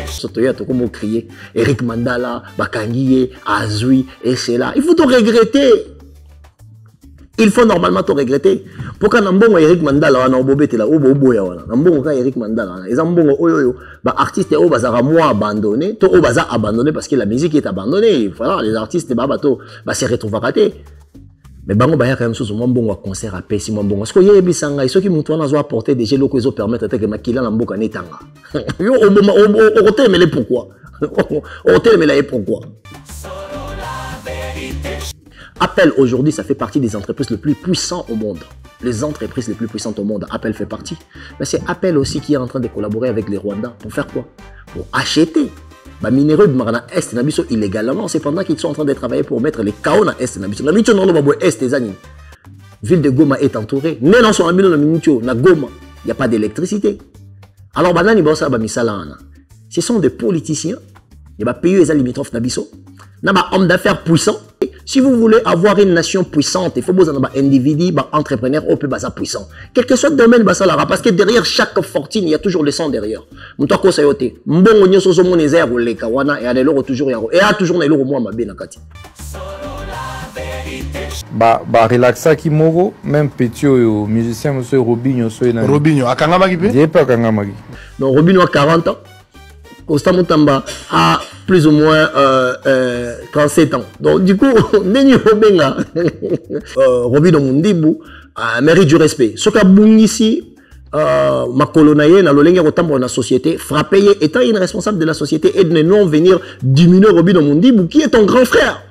Surtout, il y a tout comme crier Eric Mandala, Bakangiye, Azui, et c'est là. Il faut tout regretter. Il faut normalement tout regretter. Pourquoi Nambongo Eric Mandala, on a obobé là, Nambongo Eric Mandala, les Ambongo Oyoyo, artistes au bazar moi abandonné, tout au bazar abandonné parce que la musique est abandonnée. Voilà, les artistes babato, se retrouvent ratés. Mais bango baya quand même chose mon bon concert à Pessi mon bon. Est-ce que yebi sanga, ceux qui montrent na zo apporter des jeux locaux permettent que makila na mboka netanga. Yo au hôtel mais pourquoi? Au hôtel mais là pourquoi? Apple aujourd'hui, ça fait partie des entreprises les plus puissantes au monde. Les entreprises les plus puissantes au monde, Apple fait partie. Mais c'est Apple aussi qui est en train de collaborer avec les Rwandais pour faire quoi? Pour acheter les minéraux de Marana Est Nabiso illégalement. C'est pendant qu'ils sont en train de travailler pour mettre les chaos dans Est Nabiso. Nabiso non non Est des années. Ville de Goma est entourée. Mais dans son ambition na Goma, il n'y a pas d'électricité. Alors banani bossa ba misalana. Ce sont des politiciens. Il y a pays les limitrophes Nabiso. Na ba homme d'affaires puissant. Si vous voulez avoir une nation puissante, il faut que vous ayez un individu, un entrepreneur, un peu puissant. Quel que soit le domaine, parce que derrière chaque fortune, il y a toujours le sang derrière. Mutako sayote. Mbongo nyo sozo monezère ou les kawana et alors toujours yaro. Et a toujours na moi ma bien nakati. Relaxa ki moko, même petit musicien monsieur Robinho soyena. Robinho akangama ki pe? J'ai pas akangama ki. Donc Robinho a 40 ans. Constant Moutamba a plus ou moins 37 ans. Donc du coup, Neni Robenga, Robino Mundibu, mérite du respect. Ce qu'a ici, ma colonaye, na l'olenge rotambo dans la société, frappé étant une responsable de la société et de non venir diminuer Robino Mundibu, qui est ton grand frère.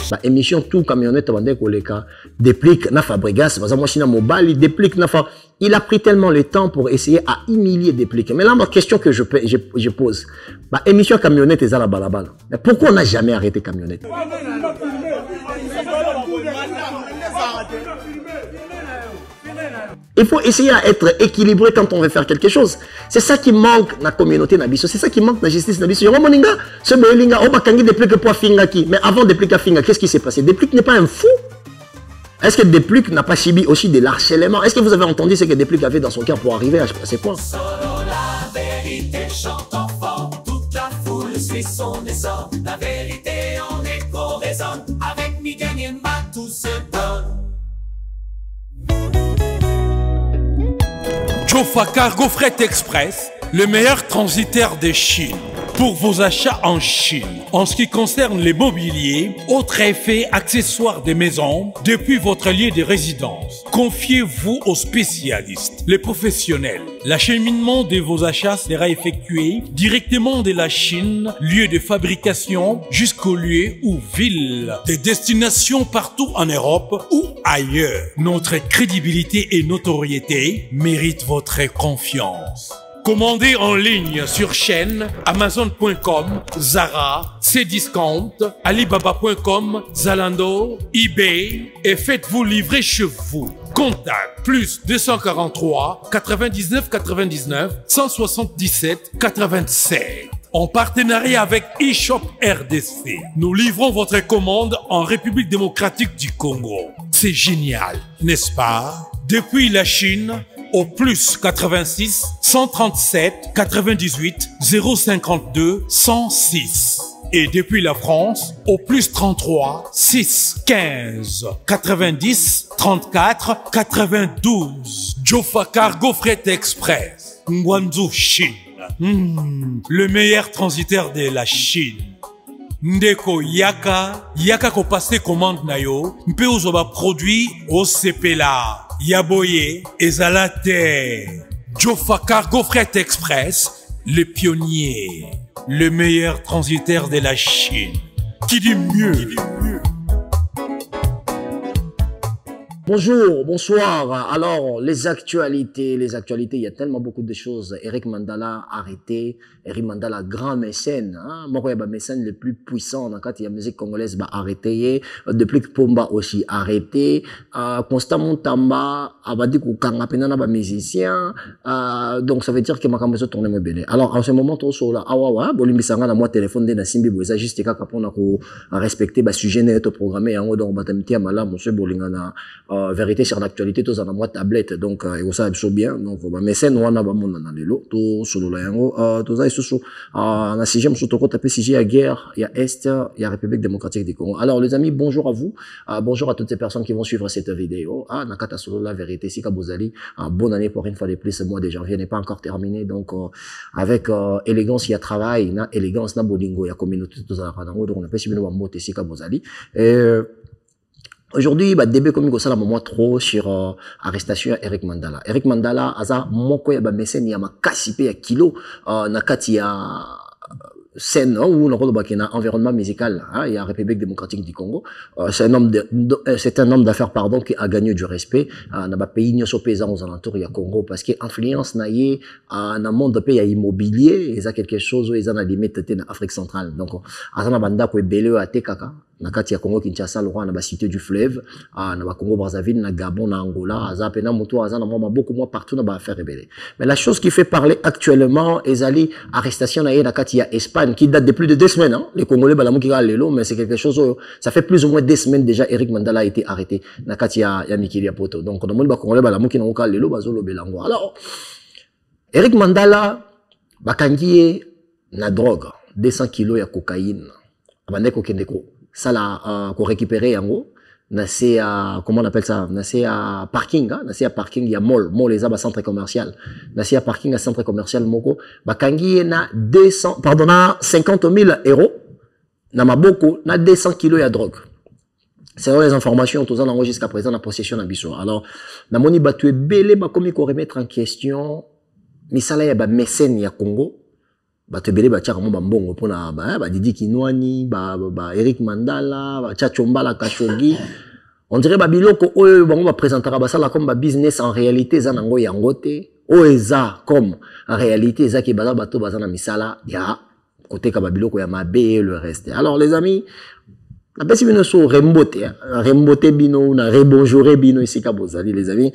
La émission tout camionnette vendait koleka déplique na Fabregas parce que moi china mobile il déplique na il a pris tellement le temps pour essayer à humilier déplique. Mais là ma question que je pose la émission camionnette est à la balabala. Mais pourquoi on n'a jamais arrêté camionnette? Il faut essayer à être équilibré quand on veut faire quelque chose. C'est ça qui manque dans la communauté Nabiso. C'est ça qui manque dans la justice Nabiso. Mais avant Deplik Finga, qu'est-ce qui s'est passé? Deplik n'est pas un fou. Est-ce que Deplik n'a pas subi aussi de l'harcèlement? Est-ce que vous avez entendu ce que Deplik avait dans son cœur pour arriver à ces points? La vérité en écho résonne. Avec Miguel Yemba, tout se donne. Jofa Cargo Fret Express, le meilleur transitaire de Chine. Pour vos achats en Chine, en ce qui concerne les mobiliers, autres effets, accessoires des maisons, depuis votre lieu de résidence. Confiez-vous aux spécialistes, les professionnels. L'acheminement de vos achats sera effectué directement de la Chine, lieu de fabrication, jusqu'au lieu ou ville. Des destinations partout en Europe ou ailleurs. Notre crédibilité et notoriété méritent votre confiance. Commandez en ligne sur chaîne Amazon.com, Zara, Cdiscount, Alibaba.com, Zalando, eBay et faites-vous livrer chez vous. Contact plus 243 99 99 177 87. En partenariat avec eShop RDC, nous livrons votre commande en République démocratique du Congo. C'est génial, n'est-ce pas? Depuis la Chine, au plus 86 137 98 052 106. Et depuis la France, au plus 33 6 15 90 34 92. Jofa Cargo Fret Express, Guangzhou, Chine. Le meilleur transitaire de la Chine. Ndeko yaka ko passer commande na yo, mpe ozoba produit au CPLA. Yaboye ezalate. Jofa Cargo Fret Express, le pionnier, le meilleur transitaire de la Chine. Qui dit mieux? Bonjour, bonsoir. Alors, les actualités, il y a tellement beaucoup de choses. Eric Mandala arrêté, Eric Mandala grand mécène, hein. Moi, il y a mécène le plus puissant dans la musique congolaise, arrêté. Depuis que Pomba aussi arrêté. Constant Montamba, abadi kukanga penana ba musicien. Donc ça veut dire que ma caméra tourne me bien. Alors, en ce moment, tout ça là, awawa, bolimbi sanga na moi téléphone de na simbi boza juste kaka pona ko respecter ba sujet net programmé en donc batamiti amala monsieur bolingana vérité sur l'actualité tous en moi tablette donc et ça absolument bien donc mais c'est nous on a mon dans les lots tout solo la yango tout ça sous na sixième surtout quand taper sixième à guerre il y a est il y a République démocratique du Congo. Alors les amis, bonjour à vous, bonjour à toutes ces personnes qui vont suivre cette vidéo. Nakata solo la vérité si Kabozali, bonne année pour une fois de plus, ce mois de janvier n'est pas encore terminé donc avec élégance il y a travail, na élégance na bolingo il y a communauté tous à donc on appelle si bien moté si Kabozali. Aujourd'hui, début comme ça, moment trop sur arrestation Eric Mandala. Eric Mandala, aza moko ya ba mécène ya makasipe ya kilo nakati ya scène où on a environnement musical, il y a République démocratique du Congo. C'est un homme d'affaires pardon qui a gagné du respect. Dans le pays sur paysan aux alentours il y a Congo parce que influence naie dans le monde de pays immobilier, il y a quelque chose où ils ont la limite en Afrique centrale. Donc azana banda ko belé à tekaka. Nakati ya Congo Kinshasa le roi na ba cité du fleuve na ba Congo Brazzaville na Gabon na Angola aza pena moto aza na beaucoup moins partout na ba affaire rebelle. Mais la chose qui fait parler actuellement ezali arrestation na nakati ya Espagne qui date de plus de 2 semaines hein. Les Congolais balamu ki ga lelo mais c'est quelque chose ça fait plus ou moins 2 semaines déjà Eric Mandala a été arrêté nakati ya Mikili Poto. Donc on demande ba Congolais balamu ki na ka lelo bazolo belango. Alors Eric Mandala bakangiye na drogue 200 kilos ya cocaïne abandeko kendeko ça là qu'on récupérer yango na c'est comment on appelle ça na c'est parking na c'est parking il y a mall les aba centre commercial na c'est parking à centre commercial moko bakangi na 200 pardon na 50 000 euros na maboko na 200 kilos ya drogue. C'est les informations tous en jusqu'à présent la possession d'ambition. Alors na moni batu ebele ba komi ko remettre en question misala ya ba mécène ya Congo. Bato belé ba tchaka mo mbongo pona ba Didi Kinwani ba Eric Mandala ba Tchachombala Kashogi on dirait ba biloko oyo bango ba présentera ba sala comme ba business en réalité za nango yangote oeza comme en réalité za ki baza bato bazana misala ya côté ka ba biloko ya mabe et le reste. Alors les amis la personne bino so rembote bino na rebonjouré bino ici ka bozali les amis.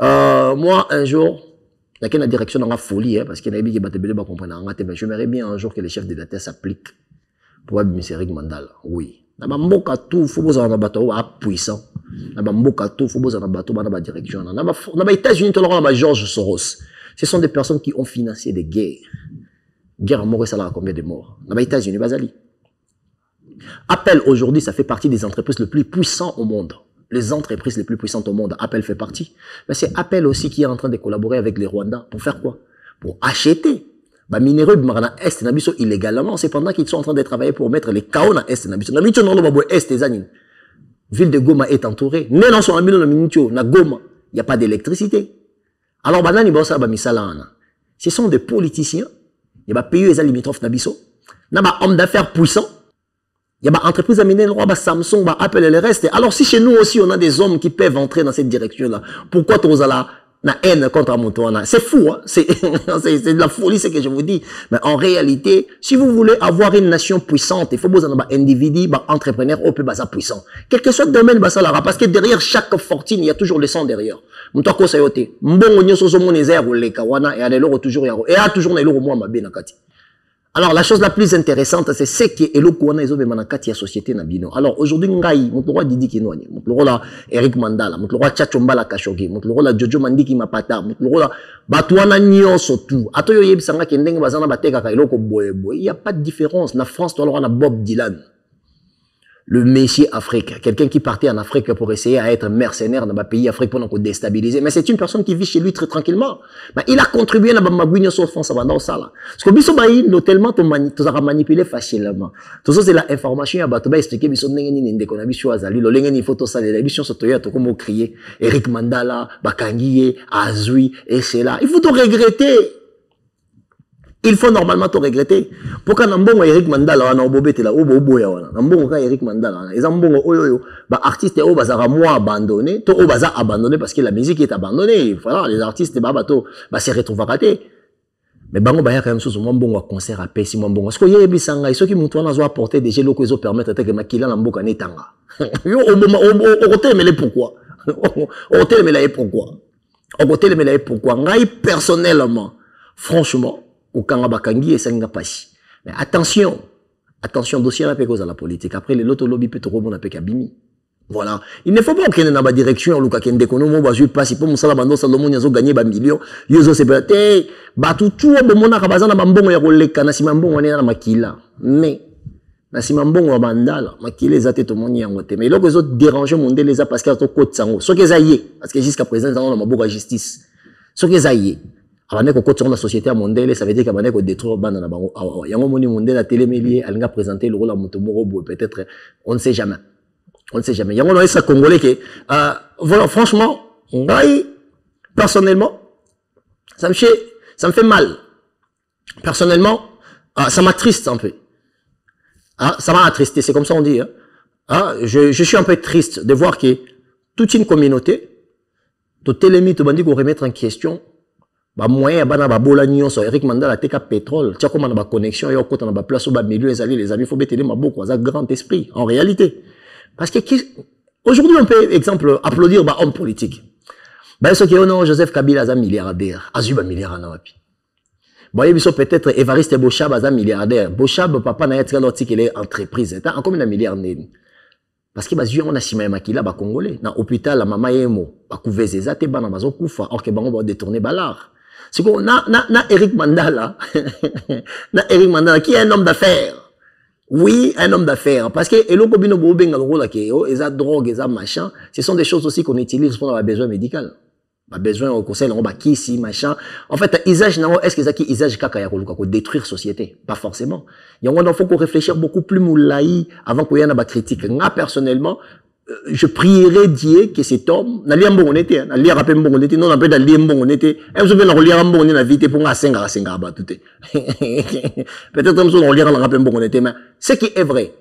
Moi un jour il y a une direction dans la folie, parce qu'il y a des gens qui comprennent. Mais j'aimerais bien un jour que les chefs d'État s'appliquent pour M. Eric Mandala. Oui. Il faut que un bateau puissant. Il faut que un bateau dans la direction. Dans les États-Unis, il y a George Soros. Ce sont des personnes qui ont financé des guerres. Guerre à mort, ça a combien de morts? Dans les États-Unis, Basali. Apple aujourd'hui, ça fait partie des entreprises les plus puissantes au monde. Les entreprises les plus puissantes au monde, Apple fait partie. Mais c'est Apple aussi qui est en train de collaborer avec les Rwandais. Pour faire quoi? Pour acheter. Minéraux de Marana Est Nabiso illégalement. C'est pendant qu'ils sont en train de travailler pour mettre les chaos dans Est Nabiso. Nabiso non le Est des années. Ville de Goma est entourée. Mais dans son amino na Goma, il n'y a pas d'électricité. Alors banani bossa ba misalana. Ce sont des politiciens. Il y a pays les limitrophes Nabiso. Na ba homme d'affaires puissants. Il y a des entreprises à miner, Samsung, Apple et le reste. Alors si chez nous aussi on a des hommes qui peuvent entrer dans cette direction-là, pourquoi tu as la haine contre Montouana? C'est fou, hein? C'est de la folie ce que je vous dis. Mais en réalité, si vous voulez avoir une nation puissante, il faut que vous ayez un individu, un entrepreneur, au plus puissant. Quel que soit le domaine, parce que derrière chaque fortune, il y a toujours le sang derrière. Moutako sayote, mbongo nyoso somo nezer ou le kawana, et à l'euro toujours yaro. Et à toujours l'euro moi ma benakati. Alors, la chose la plus intéressante, c'est ce qui est l'Okouana et Zobemanakati à société Nabino. Alors, aujourd'hui, Ngai, mon roi Didi Kinwani, mon roi Eric Mandala, mon roi Tchachombala Kashogi, mon roi Jojo Mandiki Mapata, mon roi Batouana Nyon Sotou, Atoyo Yebsanga Kendeng Bazana Bateka Kailoko Boye Boye. Il n'y a pas de différence. La France, toi, on a Bob Dylan. Le Messie Afrique, quelqu'un qui partait en Afrique pour essayer à être mercenaire dans le pays Afrique pour nous déstabiliser. Mais c'est une personne qui vit chez lui très tranquillement. Mais il a contribué à la sur France avant ça là. Parce que biso baï tellement tu as manipulé facilement. Tout ça c'est la information à bateau expliquer biso n'engeni n'inde qu'on a biso azali lo l'engeni photo ça les émissions sur Toya to comme crier Eric Mandala, Bakangiye, Azui et c'est là. Il faut te regretter. Il faut normalement te regretter. Pourquoi Nambongo Eric Mandala na obobete la oboboya wana. Nambongo ka Eric Mandala. Les ambongo oyo ba artistes o bazara moi abandonné, to o baza abandonné parce que la musique est abandonnée. Voilà, les artistes ba bato ba se retrouvent ratés. Mais bango ba ya quand même sous mbongo concert à pesi mbongo. Parce que yebi sanga iso ki mutu wana zo apporter des loko ezo permettre que makila na mboka netanga. Yo o côté mais pourquoi? O côté mais pourquoi? Au côté mais pourquoi? Ngai personnellement, franchement au Kangabakangi et Sangapasi. Mais attention, dossier à la pécose à la politique. Après, les loto lobby peut trop bon à Pekabimi. Voilà. Il ne faut pas qu'il y ait une direction, Luka Kende Kono, Bazui passe, pour Moussala Bando, Salomon, ils ont gagné des millions, ils ont séparé, Batu, tout, bon, na Kabazana, Bambon, Yarole, Kanasimambon, on est dans Makila. Mais, Nasimambon, ou Bandala, Makila, les athées, tout le monde y a un mais là, les autres dérangent mon dé, les a parce qu'ils ont côte sango. Ce qu'ils aillent, parce que jusqu'à présent, ils ont beaucoup de justice. Ce qu'ils aillent. Avant qu'on côte sur la société mondiale, ça veut dire qu'avant qu'on détruit bande na bango. Il y a un moment mondial la télé mélier, elle a présenté le rôle à Montomoro, peut-être, on ne sait jamais. On ne sait jamais. Il y a un moment congolais qui, voilà, franchement, personnellement, ça me fait mal. Personnellement, ça m'attriste un peu. Ça m'a attristé, c'est comme ça on dit. Je suis un peu triste de voir que toute une communauté, toute télémie, tout bandit qu'on remettre en question, bah moyen bana ba bola nyonso Eric Mandala teka pétrole tia comment na ba connexion yo kota na ba place au ba milieu les amis faut betele maboko za grand esprit en réalité parce que aujourd'hui on peut exemple applaudir ba homme politique ba ce qui non Joseph Kabila za milliardaire azuba milliard na wapi boye biso peut-être Évariste Bochab za milliardaire Bochab papa na yetra l'autre qu'il est entreprise en combien de milliards né parce que bazui on a sima makila ba congolais na hôpital la mama yemo ba couveze za te bana bazo kufa or que bango ba détourner balar. C'est qu'on na Eric Mandala, na Eric Mandala, qui est un homme d'affaires. Oui, un homme d'affaires. Parce que, et l'autre bino boben dans le rôle qui est, ça drogue, ça machin, ce sont des choses aussi qu'on utilise pour avoir besoin médical. Pas besoin au conseil, on va qui si machin. En fait, usage non, est-ce que ça qui usage kaka ya ko détruire société? Pas forcément. Il y a faut qu'on réfléchisse beaucoup plus moulaï avant qu'on y ait une critique. Moi personnellement, je prierais Dieu que cet homme, n'a lié bon était, n'a lié rappel bon était, non n'a pas d'aller bon était, et vous avez n'a lié bon na vite pour un 5 à ba tout est. Peut-être même on lié dans rappel bon était, mais ce qui est vrai,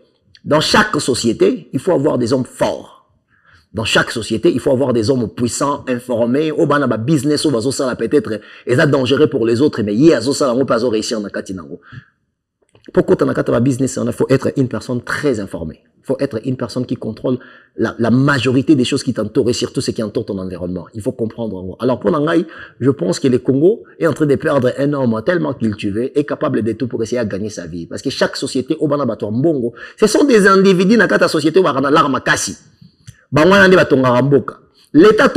dans chaque société, il faut avoir des hommes forts. Dans chaque société, il faut avoir des hommes puissants, informés, au bana ba business, au bazo ça peut-être, et ça dangereux pour les autres, mais hier azo ça on pas réussir dans katinango. Pourquoi tu as un business, il faut être une personne très informée. Il faut être une personne qui contrôle la majorité des choses qui t'entourent et surtout ce qui entoure ton environnement. Il faut comprendre. Alors pour Nangaï, je pense que le Congo est en train de perdre un homme tellement cultivé et capable de tout pour essayer de gagner sa vie. Parce que chaque société, au Banabato Mbongo, ce sont des individus dans la société où on a l'arme cassée. L'État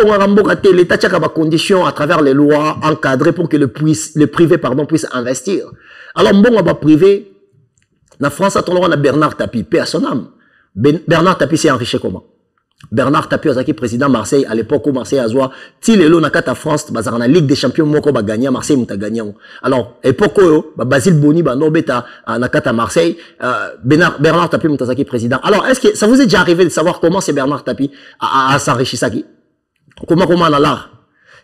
l'État tient des conditions à travers les lois encadrées pour que le privé puisse investir. Alors Mbongo va privé. En France, on a Bernard Tapie, paix à son âme. Bernard Tapie s'est enrichi comment? Bernard Tapie, qui président Marseille, à l'époque où Marseille a joué, Tilelo na kata France, dans la Ligue des Champions, moko ba gagné, Marseille mouta gagné. Alors, époque où, Basile Boni, Nobeta, na kata Marseille, Bernard Tapie mouta qui président. Alors, est-ce que ça vous est déjà arrivé de savoir comment c'est Bernard Tapie à s'enrichir ça qui? Comment on a l'art?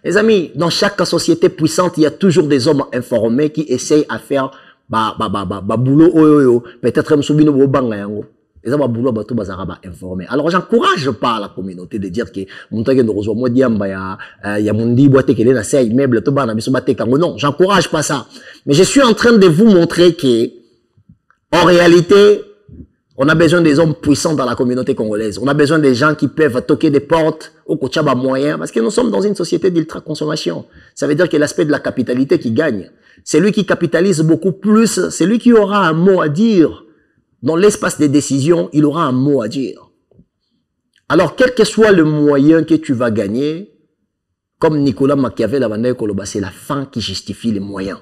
Les amis, dans chaque société puissante, il y a toujours des hommes informés qui essayent à faire boulot peut-être même soubino bo banga yango et ça boulot bato bazaraba informé. Alors j'encourage pas la communauté de dire que montage de rezo mo diamba ya mundi boite kele na say immeuble to bana biso baté kango. Non, j'encourage pas ça, mais je suis en train de vous montrer que en réalité on a besoin des hommes puissants dans la communauté congolaise. On a besoin des gens qui peuvent toquer des portes au Kochaba moyen parce que nous sommes dans une société d'ultra-consommation. Ça veut dire que l'aspect de la capitalité qui gagne. C'est lui qui capitalise beaucoup plus. C'est lui qui aura un mot à dire. Dans l'espace des décisions, il aura un mot à dire. Alors, quel que soit le moyen que tu vas gagner, comme Nicolas Machiavel a dit, c'est la fin qui justifie les moyens.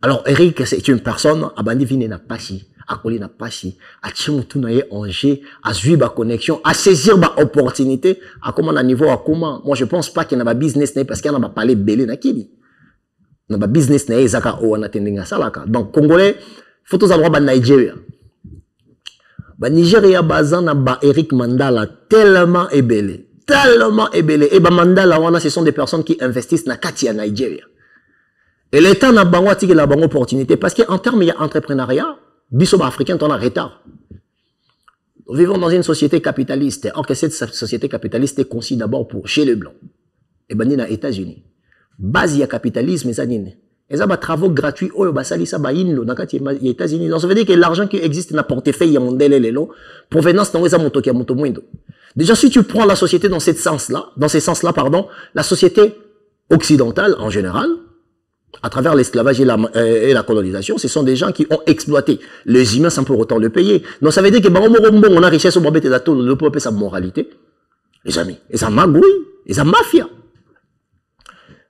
Alors, Eric, c'est une personne, Abandi Vine n'a pas si. Akoli n'a pas si, à Tchimutu na ye Angers, à suivre ma connexion, à saisir ma opportunité, à comment à niveau à comment. Moi je pense pas qu'il y a un business parce qu'il y a un parler belé na kili. Na ba business na ezaka o na tendinga salaka. Donc congolais, faut tous avoir ba Nigeria. Ba Nigeria bazana ba Eric Mandala tellement ébélé, et ba Mandala wana ce sont des personnes qui investissent na kati à Nigeria. Et l'État n'a pas tiré la bonne opportunité parce qu'en termes d'entrepreneuriat, Bissoba africain, on a retard. Nous vivons dans une société capitaliste. Or que cette société capitaliste est conçue d'abord pour chez les Blancs. Et ben, aux États-Unis. Base, il y a capitalisme, et ça dit. Et ça, travaux gratuits, oh, bah, ça, ça, bah, les États-Unis. Donc, ça veut dire que l'argent qui existe dans le portefeuille, il y a mon délai, provenance, dans les amontos qui a mon déjà, si tu prends la société dans ce sens-là, pardon, la société occidentale, en général, À travers l'esclavage et la colonisation, ce sont des gens qui ont exploité les humains sans pour autant le payer. Donc ça veut dire que on a richesse au bobette de tout le peuple, sa moralité. Les amis, et sa magouille, et sa mafia.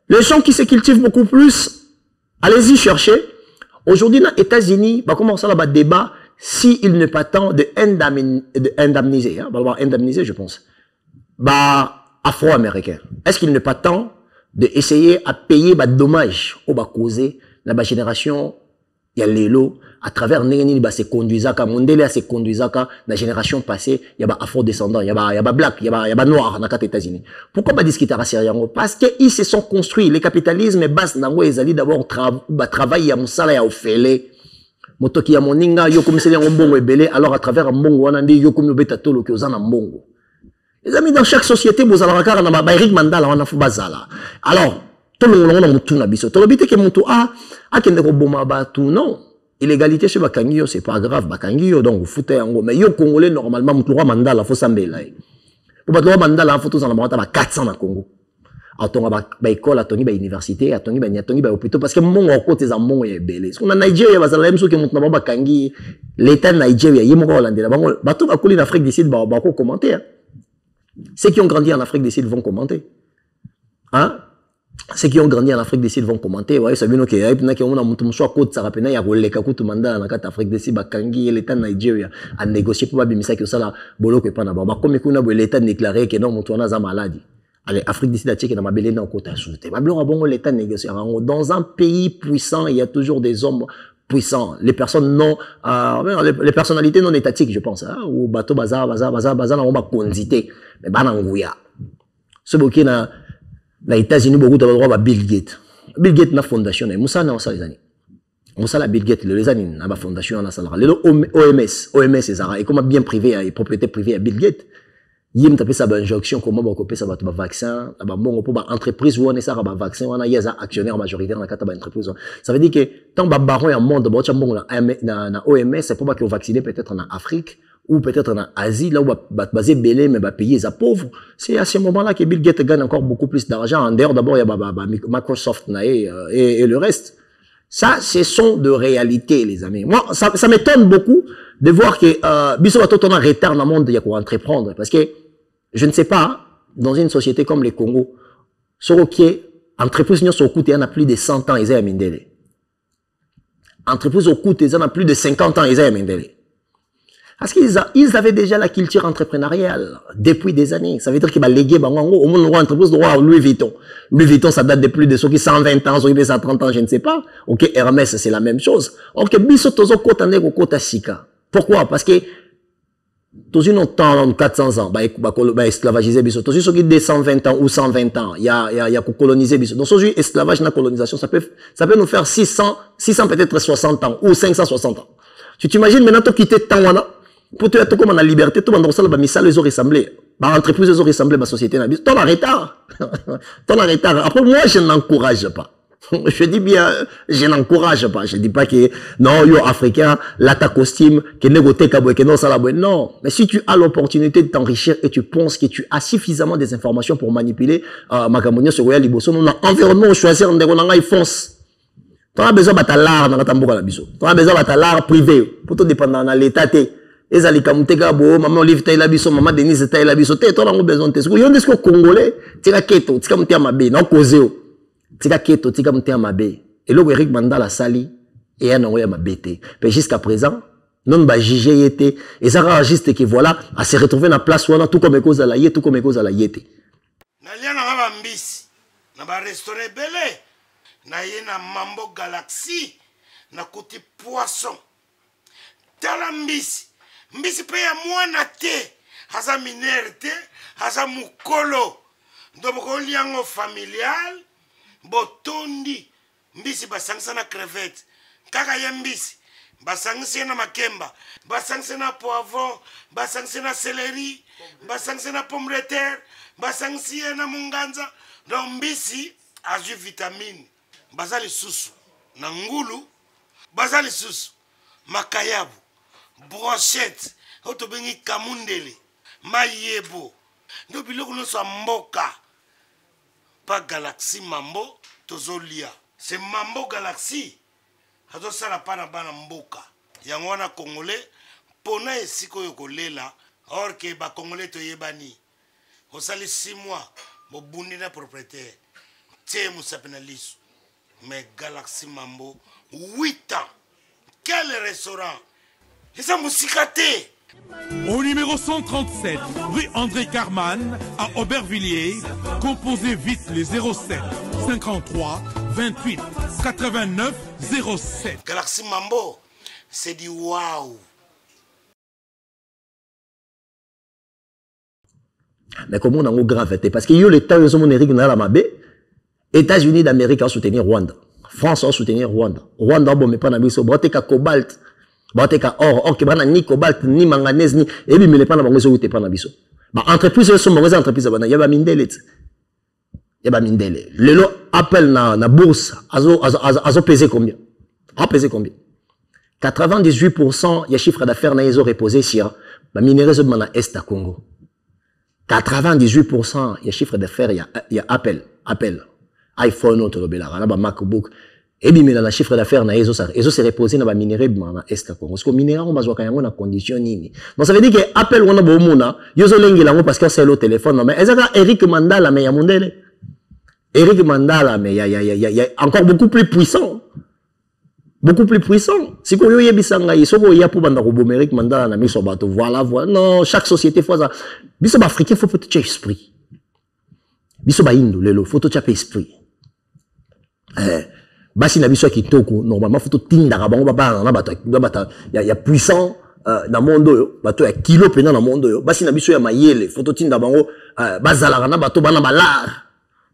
Les gens qui se cultivent beaucoup plus, allez-y chercher. Aujourd'hui, dans les États-Unis, va commencer là-bas débat s'il n'est pas temps d'indemniser, indemniser, je pense, afro-américains. Est-ce qu'il n'est pas temps d'essayer à payer des dommages aux causés dans la génération, il y a l'élo, à travers Nengeni, se conduisent à Mondele, se conduisent à la génération passée, il y a des afro-descendants, il y a des blacks, il y a des noirs dans les États-Unis. Pourquoi pas discuter à Syriango? Parce qu'ils se sont construits, le capitalisme est basse, ils allaient d'abord travailler à Moussala et à Ofele. Motoki ya moninga, yo comme c'est un mbongo ebele, alors à travers un mbongo, on a dit yo comme yo beta tolo ki ozana mbongo. Les amis, dans chaque société, vous allez regarder dans Eric Mandala, on a fait bazala. Alors, tout le monde a moutou na biso. Tout le monde que moutou kende ko boma batu, non. Illégalité chez Bakangio, c'est pas grave, Bakangio, donc vous foutez en gros. Mais yo Congolais, normalement, moutou Mandala, faut s'embêler là. Pour battre Mandala, faut tous en avoir 400 dans Congo. Atonga ba école, atongi ba université, atongi ba hôpital, parce que mon côté za mon est belé. On a Nigeria, ba zala mso ke moutou na ba Kangi, l'état Nigeria, yemo ko holandais. Ba tout ba couler en Afrique du Sud, ba ko commenter. Ceux qui ont grandi en Afrique du Sud vont commenter. Hein? Ceux qui ont grandi en Afrique du Sud vont commenter. Ouais, ça veut dire que on a monté soit côte sarapena ya roleka kutu manda na kata Afrique du Sud bakangi l'état Nigeria a négocié pour babimisa que ça la boloko pa na ba comme kuna l'état déclaré que non monto na za maladie. Allez, Afrique du Sud a tché na mabelé na kota soute. Ba blora bongo l'état négocié. Dans un pays puissant, il y a toujours des hommes puissants, les personnes non, les personnalités non étatiques, je pense, hein, ou bateau bazar, on va conditer, mais banangouya. Ce bouquet na États-Unis, beaucoup de droit à Bill Gates. Bill Gates na fondation, Moussa na ça les années. Moussa la Bill Gates, les années na fondation na ça. Le OMS, c'est ça. Et comment bien privé, et propriété privée à Bill Gates. Yim tapé ça injonction comment on couper ça va vaccin bon pour entreprise ou on est ça ba vaccin on a y a actionnaire majoritaire dans quatre entreprise ça veut dire que tant ba baron et monde bon na OMS c'est pour pas que vacciner peut-être en Afrique ou peut-être en Asie là où basé belé mais payer les pauvres c'est à ce moment-là que Bill Gates gagne encore beaucoup plus d'argent en dehors d'abord il y a Microsoft et le reste. Ça, ce sont de réalités, les amis. Moi, ça m'étonne beaucoup de voir que biso bato on a retard dans le monde il y a quoi entreprendre parce que je ne sais pas dans une société comme le Congo sur qui entreprise n'y a coûté a plus de 100 ans ils ont mindele. Entreprise au coût ils ont plus de 50 ans ils ont mindele. Parce qu'ils avaient déjà la culture entrepreneuriale depuis des années. Ça veut dire qu'ils va léguer au monde entreprise droit Louis Vuitton. Louis Vuitton, ça date de plus de ceux qui 120 ans, ceux qui 130 ans, je ne sais pas. Ok, Hermès, c'est la même chose. Ok, biso tozo kota neko kota sika. Pourquoi? Parce que dans une temps 400 ans, esclavagiser biso. Dans ceux qui 220 ans ou 120 ans, il y a coloniser biso. Donc aujourd'hui, esclavage na colonisation, ça peut nous faire 600 peut-être 60 ans ou 560 ans. Tu t'imagines maintenant toi quitter temps là pour te être comme la liberté, tout le monde ça ba misal les ont ressemblé. Ba entreprise les ont ressemblé ma société na biso. Ton retard. Après moi je n'encourage pas. Je dis bien, je n'encourage pas. Je dis pas que, non, yo, africain, là, ta costume, que négoté, que non, ça la bonne. Non. Mais si tu as l'opportunité de t'enrichir et tu penses que tu as suffisamment des informations pour manipuler, ma camonia sur Royal Liboso, on a environnement où choisir, on a fonce. Tu as besoin de l'art dans la tamboura la biso. Tu as besoin de l'art privé. Pour tout dépendre dans l'état, les alikamutega bo, maman Olive taille la biso, maman Denise taille la biso, tu as besoin de tes. Yon des Congolais, tu as keto, tu as muté à ma bé, non, causé. Tika keto, tika mtea mabe. Et là, Eric Mandala sali, et un envoyé ma bête. Mais jusqu'à présent, non, bah, jugé yété. Et ça enregistre que voilà, à se retrouver dans la place où on a tout comme cause à la yété, tout comme cause à la yété. Nalia na mbisi, na ba restaurant belé, na yé na Mambo Galaxy, na côté poisson. Tala mbisi, mbisi pe ya mwana te, haza minerte, haza mukolo. Ndoboko liango familial, botondi mbisi basangisa na crevette kaka ya mbisi basangisa na makemba basangisa na poivron basangisa na céleri basangisa na pomme de terre basangisa na munganza donc mbisi azu vitamine bazali susu na ngulu bazali susu makayabu brochette oto bengi kamundele mayebo ndo biloko no so mboka pas Galaxy Mambo tozolia c'est Mambo Galaxy. Azo sala pana bana mboka. Yango wana Congolais pona esiko yokolela or que ba Congolais to yebani. Osali 6 mois bo bundi na propriétaire. Tie musapena lisu. Mais Galaxy Mambo 8 ans. Quel restaurant? Et ça musikaté. Au numéro 137, rue André Carman, à Aubervilliers, composez vite les 07 53 28 89 07. Galaxy Mambo, c'est du waouh. Mais comment on a un grave? Parce que l'État de l'Amérique n'a la mabé, États-Unis d'Amérique ont soutenu Rwanda, France a soutenu Rwanda, Rwanda bon mais pas n'abisso, boteka cobalt. Bateka or que bana ni cobalt ni manganèse ni et puis mais les pas na bango so te pas na biso ba entreprise so bango entreprise bana ya ba mindele le lo appel na bourse azo peser combien 98% ya chiffre d'affaires na yezo reposé sur ba minéraux zo bana est à Congo. 98% ya chiffre d'affaires ya Apple iPhone auto lobela na ba MacBook. Et bien, le chiffre d'affaires, ils se reposé dans les minéraux dans l'Est. Parce que les minéraux, on va dans condition. Donc, ça veut dire que Apple, on a beau ils ont parce que c'est le téléphone. Mais est-ce que Eric Mandala, mais il y a modèle. Eric Mandala, mais il y a encore beaucoup plus puissant. Beaucoup plus puissant. Si vous avez bisanga, il y a pour banda Eric Mandala, na mis sur bateau. Voilà. Non, chaque société fait ça. Biso africain, faut tout esprit. Biso indo, lelo, faut tout esprit. Basi na biso kitoko normalement faut tinda ka bango baba na bata ya puissant na monde yo bato ya kilo pena na monde yo basi na biso ya mayele faut tinda bango bazala na bato bana balar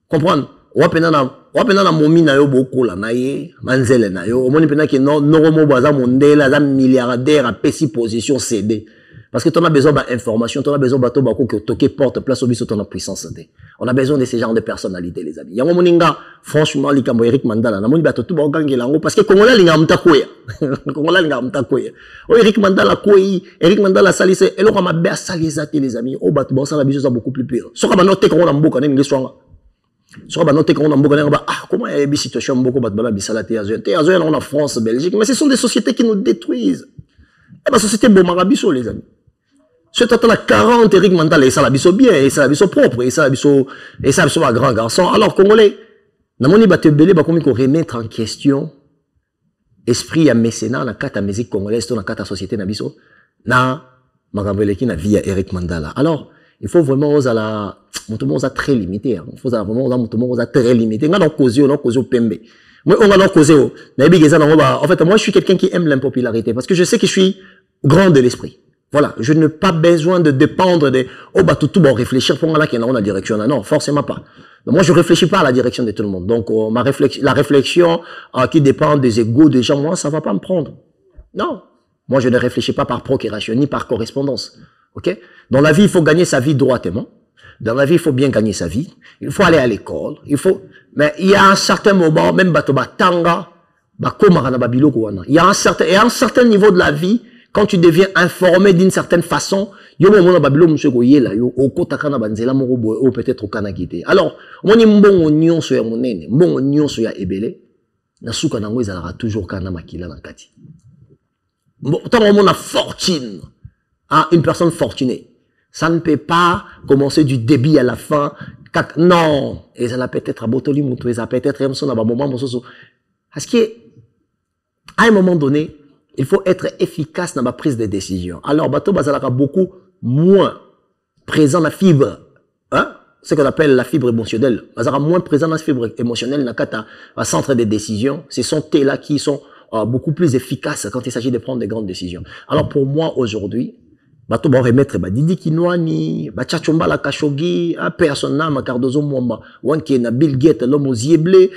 comprendre wapena na momi na yo bokola na ye manzele na yo omoni pena ke no mo baza mondela za milliardaire a pesi position CD parce que tu as besoin d'informations, tu as besoin de bateau que toquer porte place au biso ton puissance. On a besoin de ce genre de personnalités les amis. Yango moninga franchement likambo Eric Mandala na moni bato tout ba ogangelango parce que Congolais linga mtakoya. Congolais linga mtakoya. O Eric Mandala koyi, Eric Mandala salise eloko mabe salisate les amis. O bato ba sala biso ça beaucoup plus pire. Soka ba noter ko na mboka ngi swanga. Soka ba noter ko na mboka ngi ba comment il y a une situation mboko bato ba bisalate azo. Azo on a France, Belgique, mais ce sont des sociétés qui nous détruisent. Et ba société bomara biso les amis. Ce temps là 40 Eric Mandala et ça la biso bien et ça la biso propre et ça la biso un grand garçon alors Congolais na moni bato belé ba komi ko remettre en question esprit ya mécénat na kata musique congolaise to na kata société na biso na makambele ki na vie ya Eric Mandala alors il faut vraiment oser la mutumo oza très limité il faut vraiment oser mutumo oza très limité ngana causer pembe moi on va causer na bigeza na ba en fait moi je suis quelqu'un qui aime l'impopularité parce que je sais que je suis grand de l'esprit. Voilà, je n'ai pas besoin de dépendre de tout bon réfléchir pour là qu'il y a la direction. Non, forcément pas. Donc, moi je réfléchis pas à la direction de tout le monde. Donc la réflexion qui dépend des égos des gens, moi ça va pas me prendre. Non. Moi je ne réfléchis pas par procuration ni par correspondance. OK? Dans la vie, il faut gagner sa vie droitement. Dans la vie, il faut bien gagner sa vie. Il faut aller à l'école, mais il y a un certain moment même tanga il y a un certain niveau de la vie. Quand tu deviens informé d'une certaine façon, yo mona babilo monsieur koyela yo okotaka na banzela moko boye o peut-être okana kité. Alors, moni mbongo nyonso ya monene, mbongo nyonso ya ebele, na suka nango ezalaka toujours kana makila na kati. Tant on a fortune, une personne fortunée, ça ne peut pas commencer du début à la fin. Non, et ça peut-être à botoli muto, ça peut-être à un moment parce que à un moment donné il faut être efficace dans ma prise de décision. Alors, bateau bazalaka beaucoup moins présent dans la fibre, ce qu'on appelle la fibre émotionnelle. Bazalaka moins présent dans la fibre émotionnelle dans le centre de décision. Ce sont là qui sont beaucoup plus efficaces quand il s'agit de prendre des grandes décisions. Alors, pour moi, aujourd'hui, bateau va remettre Didi Kinwani, Chachomba la Khashoggi, Persona, Cardozo Mwamba, Wankena, Bill Gates, l'homme aux yeux bleus,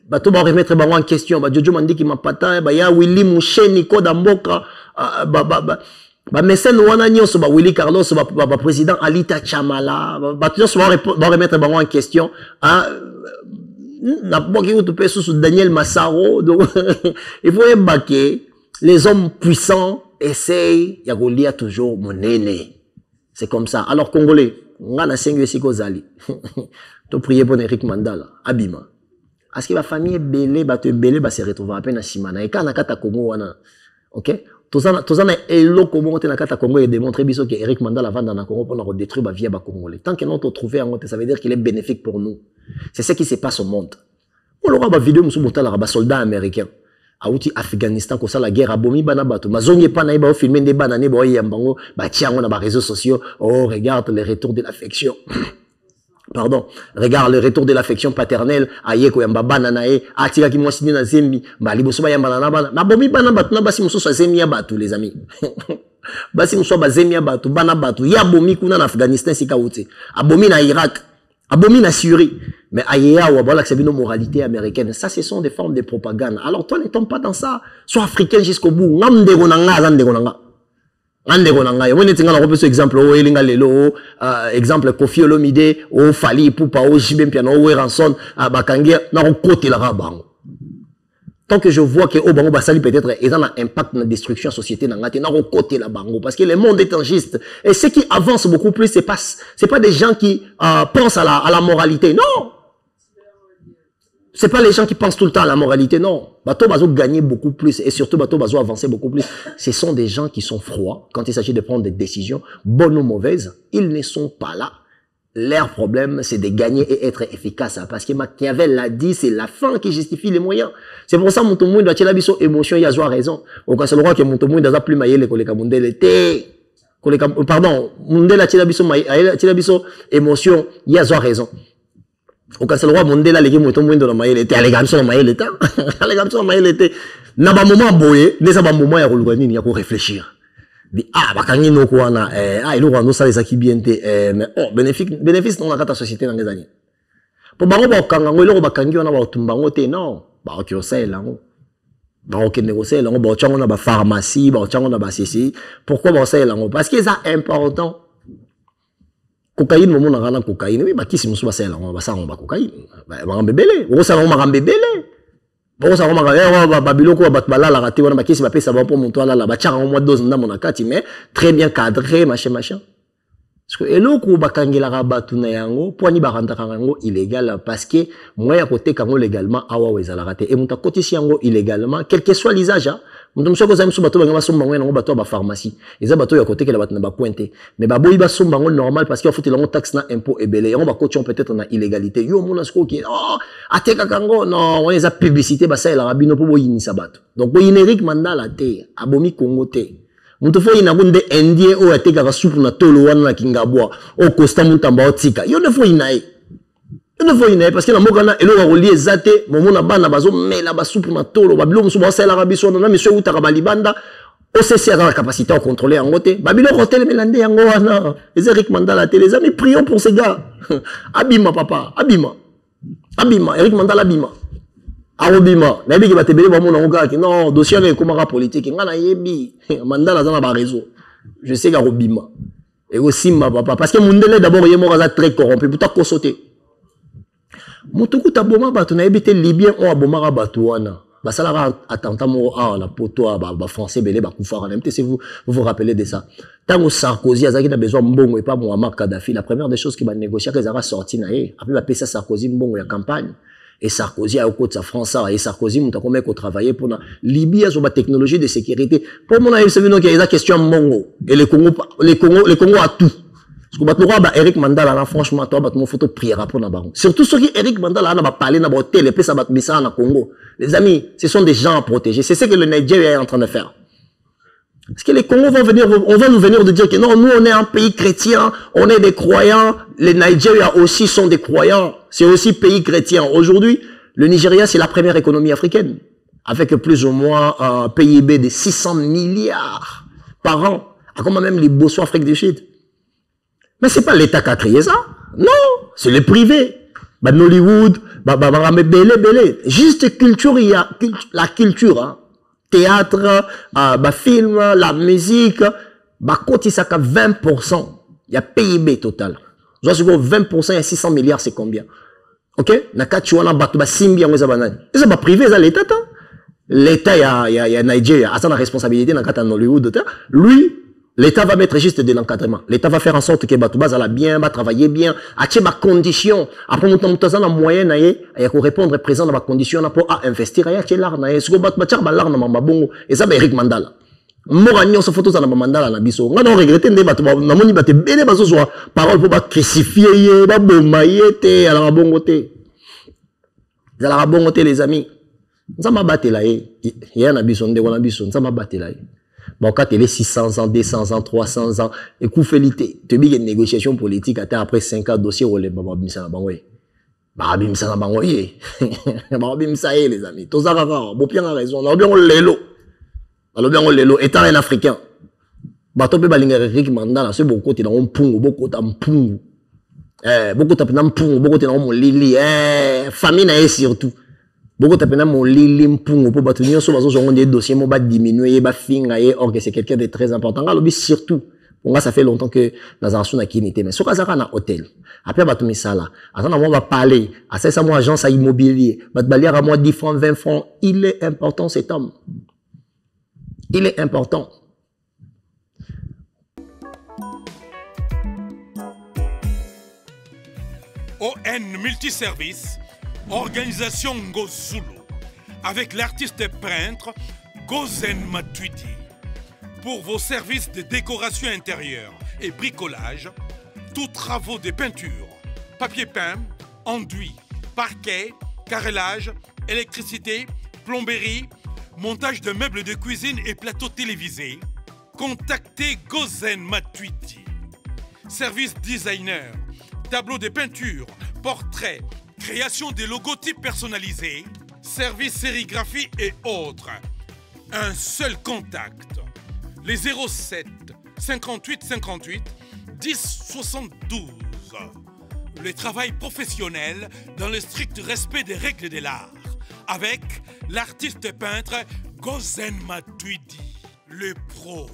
bato ba remettre bango en question ba Jojo Mandiki mapata ba ya Willy Moucheni Koda Mboka ba mécène wana nyonso ba Willy Carlos ba président Alita Chamala ba nyonso ba remettre bango en question na boki to pe sous Daniel Massaro donc il faut embarquer les hommes puissants essayent ya golia toujours monene c'est comme ça alors Congolais ngana sengo siko zali to prier pour Eric Mandala abima Parce que la famille est belée, bah se retrouve à peine à Simana. Et quand on a kata Congo, ok? Tous en elo Congo, on a kata Congo et démontrer biso que Eric Mandala va dans le Congo pour détruire la vie à Congolais. Tant que nous avons trouvé un ça veut dire qu'il est bénéfique pour nous. C'est ce qui se passe au monde. On aura une vidéo sur les soldats américains. Aouti Afghanistan, comme ça la guerre a bomi banabato. Ma zone pas naïba filmer des bananes, boy yambango, bah tiens on a les réseaux sociaux. Oh regarde le retour de l'affection. Pardon, regarde le retour de l'affection paternelle. Aïe ko yamba bananae, atira ki mwasini na zembi, bah liboso ba yamba na bana. Ma bomi banabato na basi muso so zembi ya batu les amis. Basi muso ba zembi ya batu, banabato. Ya bomi kuna na Afghanistan sika uti. Abomi na Irak. Abomi na Syrie. Mais aïe, voilà que c'est une moralité américaine. Ça, ce sont des formes de propagande. Alors, toi, ne tombe pas dans ça. Sois africain jusqu'au bout. Exemple, Kofi Olomide, Fali Poupa, Jibem Piano, Ranson, Bakangia, côté la rabango. Tant que je vois que Obango Basali peut-être ils ont un impact dans la destruction de la société, dans le côté la bango, parce que le monde est injuste. Et ceux qui avancent beaucoup plus, c'est pas des gens qui pensent à la moralité, non. C'est pas les gens qui pensent tout le temps à la moralité, non. Bateau Bazo gagner beaucoup plus et surtout Bateau Bazo avancer beaucoup plus. Ce sont des gens qui sont froids quand il s'agit de prendre des décisions, bonnes ou mauvaises. Ils ne sont pas là. Leur problème, c'est de gagner et être efficace. Parce que Machiavel l'a dit, c'est la fin qui justifie les moyens. C'est pour ça que Montomouin doit tirer la émotion, il a joué raison. Au cas où que Montomouin doit plus mailler les collègues Mundel était. Pardon, Mundel a tiré la émotion, il a joué raison. Au cas où Mundel a les Montomouin de la mailler était. Allez, gamson la mailler l'été. Allez, gamson la mailler l'été. N'a pas moment boyer, n'est pas moment à rouler, il y a pour réfléchir. Bakangi no kwana il aura no ça les acquis bien mais bénéfice dans la société dans les années pour bango ba kanga ngolo bakangi ona ba tumbango te non ba okyo sela ngo ba okene go sela ngo ba chango na ba pharmacie ba chango na ba ceci pourquoi ba sela ngo parce que c'est important cocaïne mo na kana cocaïne oui ba kisi musu ba sela ngo ba sa ngo ba cocaïne ba ngambebele go sa ngo ngambebele. Bon, ça va babiloko batbala la raté wana bakisi bapesa ba pour monto la ba tchara au mois de 12 na monakati mais très bien cadré machin parce que eloko bakangela rabatu na yango poani baranda kango illégal parce que moi à côté kango légalement awa weza la raté et monta côté si yango illégalement quel que soit l'usage monto msoko za mso bato banga somba ngo bato ba pharmacie eza bato ya côté que la bato na ba pointer mais ba boyi ba somba ngo normal parce qu'il faut la taxe na impôt et belé on va coach peut-être na illégalité yo mona sko ki oh ateka kango non on les a publicité ba ça la rabino po boyini sabato donc boyini Eric Mandala te abomi Congo te monto fo ina bunde indien o ateka ka soupe na tolo wana na kingabwa o costa muntamba otika yo ne fo inae il ne faut y aller parce que la mokana elo wa relier zate momona bana bazo mela ba soupe na tolo babilo musu ba sala rabiso na monsieur utaka balibanda OCC a la capacité à contrôler en côté babilo hotel melande yango wana les Eric Mandala les amis prions pour ces gars abima papa abima Eric Mandala abima arobima na yebi ki batebele ba mona ngoka ki non dossier avec komara politique ngana yebi Mandala za na ba réseau je sais qu'arobima et aussi ma papa parce que Mundele d'abord yemo raza très corrompu pour ta sauter. Motoku taboma bato na ebité libyen on abomara bato wana basala attentat mo la poto ba français belé ba kufara même si vous vous rappelez de ça tango Sarkozy azaki na besoin mbongo et pas Muammar Kadhafi la première des choses qui va négocier que zara sorti na après ba pesa Sarkozy mbongo ya campagne et Sarkozy a au côté de France et Sarkozy monta comme ko travailler pour la Libye sur la technologie de sécurité pour mon avis c'est venu qu'il y a des questions mbongo et le Congo a tout. Parce que Eric Mandala, franchement, toi, mon photo priera pour Nabaron. Surtout ceux qui Eric Mandala a parlé dans le télé, ça va en Congo. Les amis, ce sont des gens à protéger. C'est ce que le Nigeria est en train de faire. Parce que les Congos vont venir, on va nous venir de dire que non, nous on est un pays chrétien, on est des croyants. Les Nigeria aussi sont des croyants. C'est aussi pays chrétien. Aujourd'hui, le Nigeria c'est la première économie africaine, avec plus ou moins un PIB de 600 milliards par an. Comme même les Bosso Afrique du Sud. Mais c'est pas l'État qui a créé ça. Non, c'est le privé. Bah, Nollywood, belé. Juste culture, il y a la culture, hein. Théâtre, film, la musique. Bah, côté ça 20%. Il y a PIB total. Je vois 20%, il y a 600 milliards, c'est combien? Ok? Nakatuana, bah, Simbi, on et ça, bah, privé, ça, l'État, hein. L'État, il y a Nigeria, a sa responsabilité, dans Hollywood, lui, L'État va mettre juste de l'encadrement. L'État va faire en sorte que Batouba va bien, va travailler bien, à des conditions. Après, on a un moyen, il y a répondre présent dans ma condition pour investir. Il y a l'art, il y a l'art, et ça, c'est Eric Mandala. Moi, on se photo dans le Mandala, na biso. On a regretté des Batouba, on a moni baté, bene baso soit parole pour pas crucifier, ba bomaïete, à la bongoté. À la bongoté, les amis. Ça m'a battu là, il y a un abisso, ça m'a battu là. Bon, quand tu es 600 ans, 200 ans, 300 ans, et coup félité, tu as une négociation politique, après 5 ans, dossier, on les bababimsa na bangoye. Bababimsa na bangoye. Bababimsa les amis. Tout ça, bon, bien raison. On a bien l'élo. On a bien l'élo. Étant un Africain. Bato pe balinga Eric Mandala, c'est beaucoup, tu es dans un pungu, beaucoup de pungu. Beaucoup de pungu, beaucoup de mon lili. Famille na surtout. Beaucoup de mon lili mpungu pour bâtir sur des dossiers mo ba diminuer ba finga or que c'est quelqu'un de très important alors surtout on ça fait longtemps que dans un kinité mais sur ça na hôtel après ba tout misala attends on va parler à ça moi agence immobilier ba balière à moi 10 francs 20 francs il est important cet homme il est important. ON Multiservice, organisation Ngozulu, avec l'artiste peintre Gozen Matuidi. Pour vos services de décoration intérieure et bricolage, tous travaux de peinture, papier peint, enduit, parquet, carrelage, électricité, plomberie, montage de meubles de cuisine et plateaux télévisés, contactez Gozen Matuidi. Service designer, tableau de peinture, portrait, création des logotypes personnalisés, service sérigraphie et autres. Un seul contact. Les 07 58 58 10 72. Le travail professionnel dans le strict respect des règles de l'art. Avec l'artiste peintre Gozen Matuidi, le pro.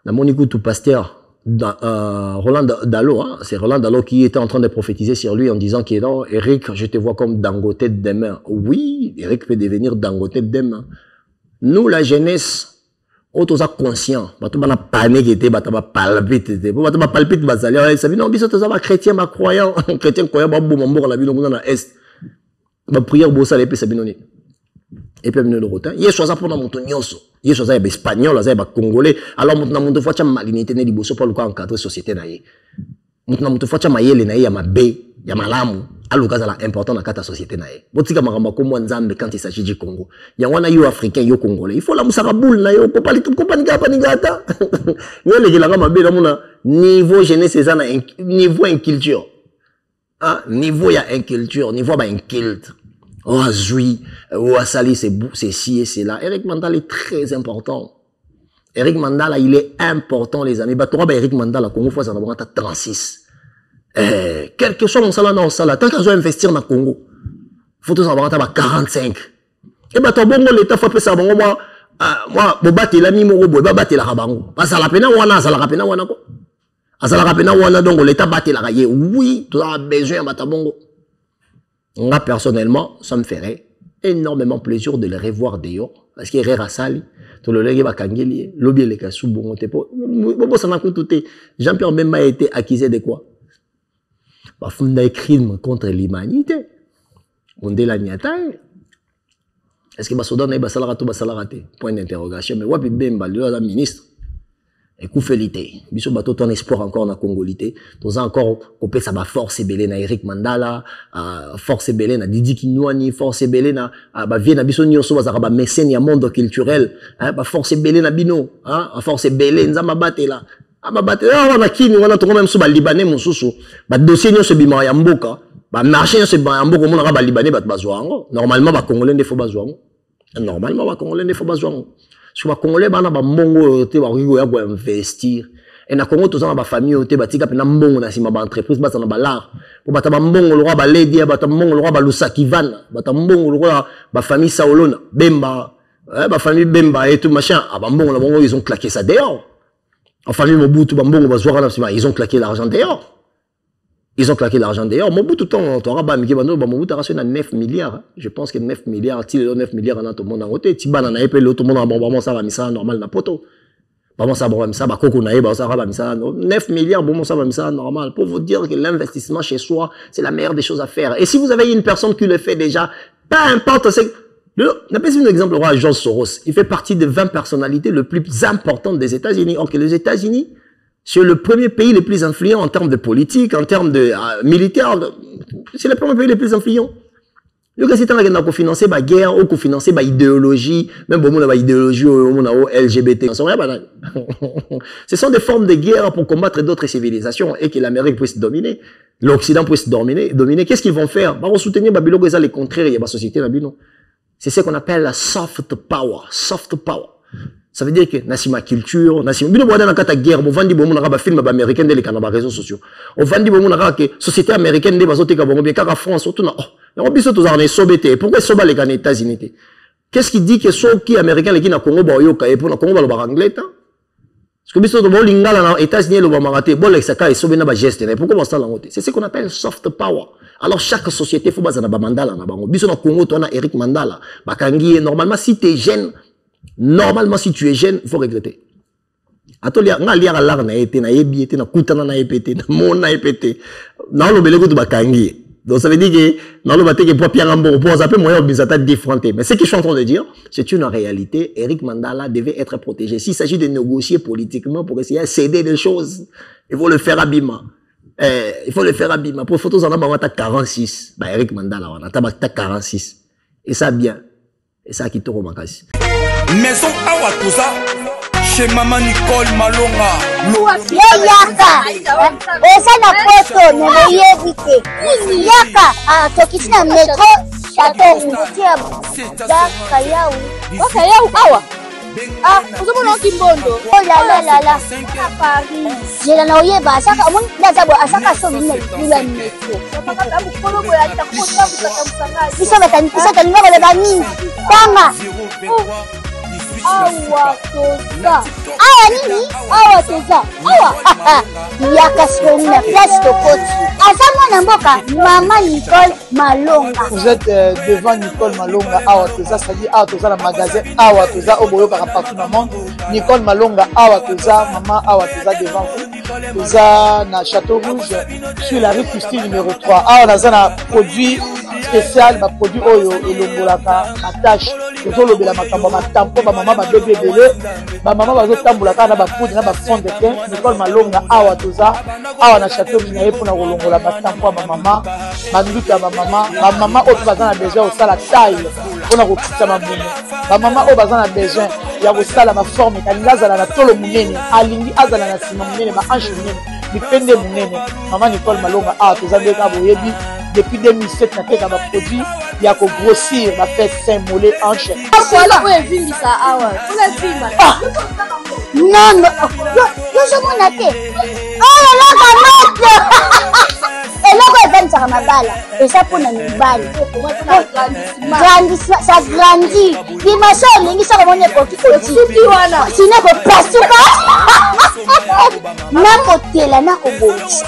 La Monikou tout pasteur Roland Dalo, hein, c'est Roland Dalo qui était en train de prophétiser sur lui en disant qu'il est non, Eric, je te vois comme Dangote de demain. Oui, Eric peut devenir Dangote de demain. Nous, la jeunesse, on est conscient. On a paniqué, on a palpité, on a palpité, on a dit non, on a chrétien, on croyant, chrétien croyant, on a vu dans l'Est. On a prié, on a dit sabinoni. Et puis, on a dit, il y a chose pour nous, il y a chose espagnol, il y a congolais. Alors, on a dit, il malinité ne liboso pour le cas encadrer société naïe. On a dit, il mayele naïe, il y a ma bé, il y a malamu. Alors, c'est important dans la société naïe. Botika maramba comme Nzambe quand il s'agit du Congo. Il y a un yo africain, yo congolais. Il faut la moussara boule na yo, kopani panigata. Yo les gens ma bé la niveau jeunesse c'est ça niveau inculture. Ah, niveau ya inculture, niveau ba inculte. Oh, Zoui, oh, Sali, c'est ci et c'est là. Eric Mandala est très important. Eric Mandala, il est important, les amis. Eric Mandala, Congo, faut en avoir 36. Quel que soit mon salaire, non, salaire. Tant qu'on doit investir dans le Congo, faut tous en avoir 45. Et bah, bon, l'État faut faire ça, bon, moi, bobate la mi moro, bobate la rabango. Parce que la pena wana, ça la rapena wana, quoi. Ça la rapena wana, donc l'État batte la raye. Oui, tu as besoin, bah, bongo. Moi, personnellement, ça me ferait énormément plaisir de les revoir d'ailleurs. Parce qu'il y a Rassali, tout le monde Kangeli, l'objet les cas sous bon, Jean-Pierre Bemba a été accusé de quoi? Bah, fond des crimes contre l'humanité. On dit la niata. Est-ce que Basodan est basalarate? Point d'interrogation. Mais Wapi Bemba, le ministre. Et coup félité. Biso bateau ton espoir encore na congolité. Tous encore copé ça va force belé na Eric Mandala, force belé na Didi Kinwani, force belé na ba vie na biso nyoso bazaka ba mécène ya monde culturel, hein, ba force belé na bino, hein, force belé nzama baté là. Ba baté wana kini wana to même so ba libanais mususu, ba dossier nyoso bima ya mboka, ba marché nyoso ba ya mboka mona ba libanais ba bazwango. Normalement ba congolais ne faut bazwango. Normalement ba congolais ne faut bazwango. Sur les Congolais, ils ont investir. Et na Congo, tous les familles ont été bâties pour les entreprises, pour les l'art. Pour les familles, lady, les famille Saolona, Bemba, la famille Bemba et tout machin. Ils ont claqué ça dehors. En famille Mobutu, ils ont claqué l'argent dehors. Ils ont claqué l'argent d'ailleurs. Mobutu, tu auras Mobutu a reçu 9 milliards. Je pense que 9 milliards, si 9 milliards, on a tout le monde en côté. Si on a payé tout le monde en bon, ça va ça normal na poto. Bon, ça va ça, 9 milliards, bon, ça va ça normal. Pour vous dire que l'investissement chez soi, c'est la meilleure des choses à faire. Et si vous avez une personne qui le fait déjà, peu importe, c'est. Un exemple, le roi George Soros. Il fait partie des 20 personnalités les plus importantes des États-Unis. Or que les États-Unis, c'est le premier pays le plus influent en termes de politique, en termes de militaire. C'est le premier pays le plus influent. Le cas, c'est un qui financer la guerre ou qui financer l'idéologie, même pour la idéologie LGBT. Ce sont des formes de guerre pour combattre d'autres civilisations et que l'Amérique puisse dominer, l'Occident puisse dominer. Qu'est-ce qu'ils vont faire? Ils vont soutenir les contraires et la société. C'est ce qu'on appelle la soft power. Soft power. Ça veut dire que nasima culture, nasima bino boda na kata guerre, bo vandi bo mona ba film ba américain de les canaux réseaux sociaux. On vandi bo mona que société américaine de bazote ka bongo bien car France surtout na oh. On biso tous en sobété. Pourquoi soba les canaux États-Unis? Qu'est-ce qui dit que ceux qui américains les qui na Congo ba yoka et pour na Congo ba lo anglais ta? Parce que biso to bo lingala na États-Unis lo ba maraté, bo le saka et sobé na ba geste. Pourquoi on ça la moté? C'est ce qu'on appelle soft power. Alors chaque société faut bazana ba mandala na bango. Biso na Congo to na Eric Mandala. Ba kangi normalement si tu es jeune. Normalement, si tu es jeune, il faut regretter. Atolia, nga lia la larne été na yebi été na kutana na epete na mona epete. Na lo belego to bakangi. Donc ça veut dire que na lo bateke pour Pierre Ambo pour ça peut moyen bizata différenté. Mais ce que je suis en train de dire, c'est une réalité. Eric Mandala devait être protégé. S'il s'agit de négocier politiquement pour essayer de céder des choses, il faut le faire abîmer. Il faut le faire abîmer. Pour photos en a 46. Bah Eric Mandala on a 46. Et ça bien. Et ça qui te remarque. Maison Awatuza chez Maman Nicole Malonga. Yaka esa na poto neboyebite yaka tokisina metro chateau mutia daka yau waka yau awa uzomona kimbondo oh la Paris jela na oyeba asaka amon ndazabo asaka so minna lula metro saka mukolo boya takota kusakamsanga isa taninga le bani tanga awa toza awa nini awa toza awa yaka soni na place tokoti azamo na mboka Maman Nicole Malonga. Vous êtes devant Nicole Malonga awa toza, c'est-à-dire awa toza la magasin awa toza oboyo partout dans le monde. Nicole Malonga awa toza, maman awa toza devant vous. Toza na Château Rouge sur la rue Custine numéro 3. Awa naza na produit spécial, ba produit oyo elongolaka attache. Tozolobela makambo matampo ba maman ba bébé belé, ba maman bazotambolaka na ba poudre na ba fond de teint. Nicole Malonga awa toza, awa na Château Rouge na yepo na kolongola batampo ba maman, banduka ba maman oyo bazana besoin au sala taille pona kokutisa mamumu. Ba maman oyo bazana besoin ya kosala ma forme kalinga azala na tolo munene, alingi azala na sima munene, ba hanche munene, bipende munene. Maman Nicole Malonga awa toza ndeka boyebi depuis 2007 na teka ba produit ya ko grossir ba fait sein mollet hanche. Voilà oyo evimbisa awa. Ola vimba. Non, yo somona te. Oh la kamate. Eloko evanisaka mabala. Esa pona mibali. Grandissement, ça grandit. Dimension olingi soko mone koki koti wana. Sine ko pasuka. Na kotela na kobonisa.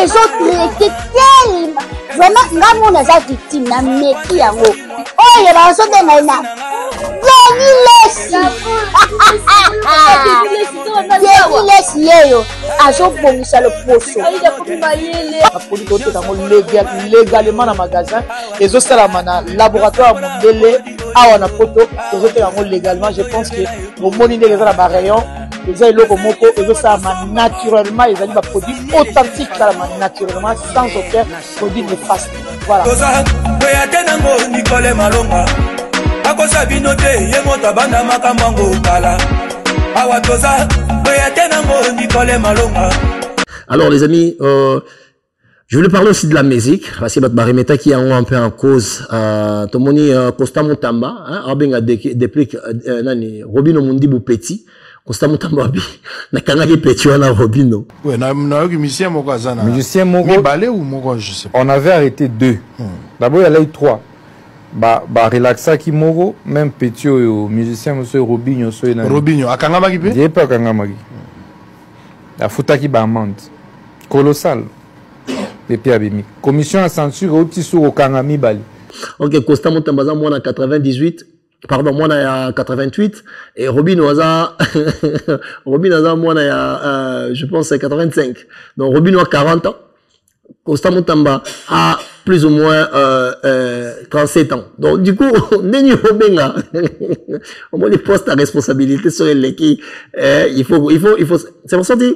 Ezotraité tellement. Vraiment, nga mona za victime na meki yango. Oyo bazobenga ina. Lesi yeyo azobongisa le poso. Produit côté dans légalement na magasin ezosalama na laboratoire mondele awa na poto ezosalama légalement. Je pense que au moni ndenge za ba rayon eza eloko moko ezosalama naturellement, ezali ba produit authentique salama naturellement sans aucun produit néfaste. Voilà. Nicole Malonga akosa binote yemota bana makamwango kala awatoza boyatenango Nicole Malonga. Alors les amis, je voulais parler aussi de la musique parce que Barimeta qui a un peu en cause Tomoni Costa Montamba abenga depuis nani Robino Mundibu Petit Costa Montamba bi na kangaki Petit wana Robino. Ouais, na musicien moko azana. Musicien moko ballet ou moko je sais pas. On avait arrêté 2. D'abord il y a eu 3. Ba relaxa ki moko même Petit au musicien monsieur Robinho Robinho akangama ki pe? J'ai pas akangama ki. La futa ki ba amende colossal. depuis abimi commission à censure au petit sur au kangami bali. Ok, Costa Moutamba moi en 98. Pardon, moi, en 88, et Robin Oza, Robin Oza, moi, je pense, 85. Donc, Robin a 40 ans. Costa Moutamba a plus ou moins 37 ans. Donc, du coup, Neni Robin, au moins, les postes à responsabilité sur les qui, il faut, c'est pour ça que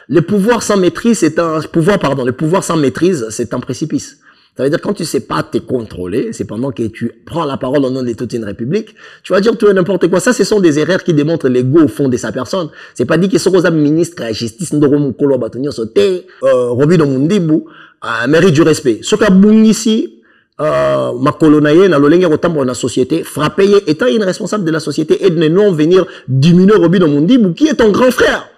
le pouvoir sans maîtrise, le pouvoir sans maîtrise, c'est un précipice. Ça veut dire quand tu sais pas te contrôler, c'est pendant que tu prends la parole au nom de toute une république, tu vas dire tout et n'importe quoi. Ça, ce sont des erreurs qui démontrent l'ego au fond de sa personne. C'est pas dit qu'ils sont aux ministres de la justice, Robin Omundibu, mérite du respect. Ce qu'a ici, ma colonaye, na l'olenge rotambo na société, frapper étant une responsable de la société et de non venir diminuer Robin Omundibu, qui est ton grand frère.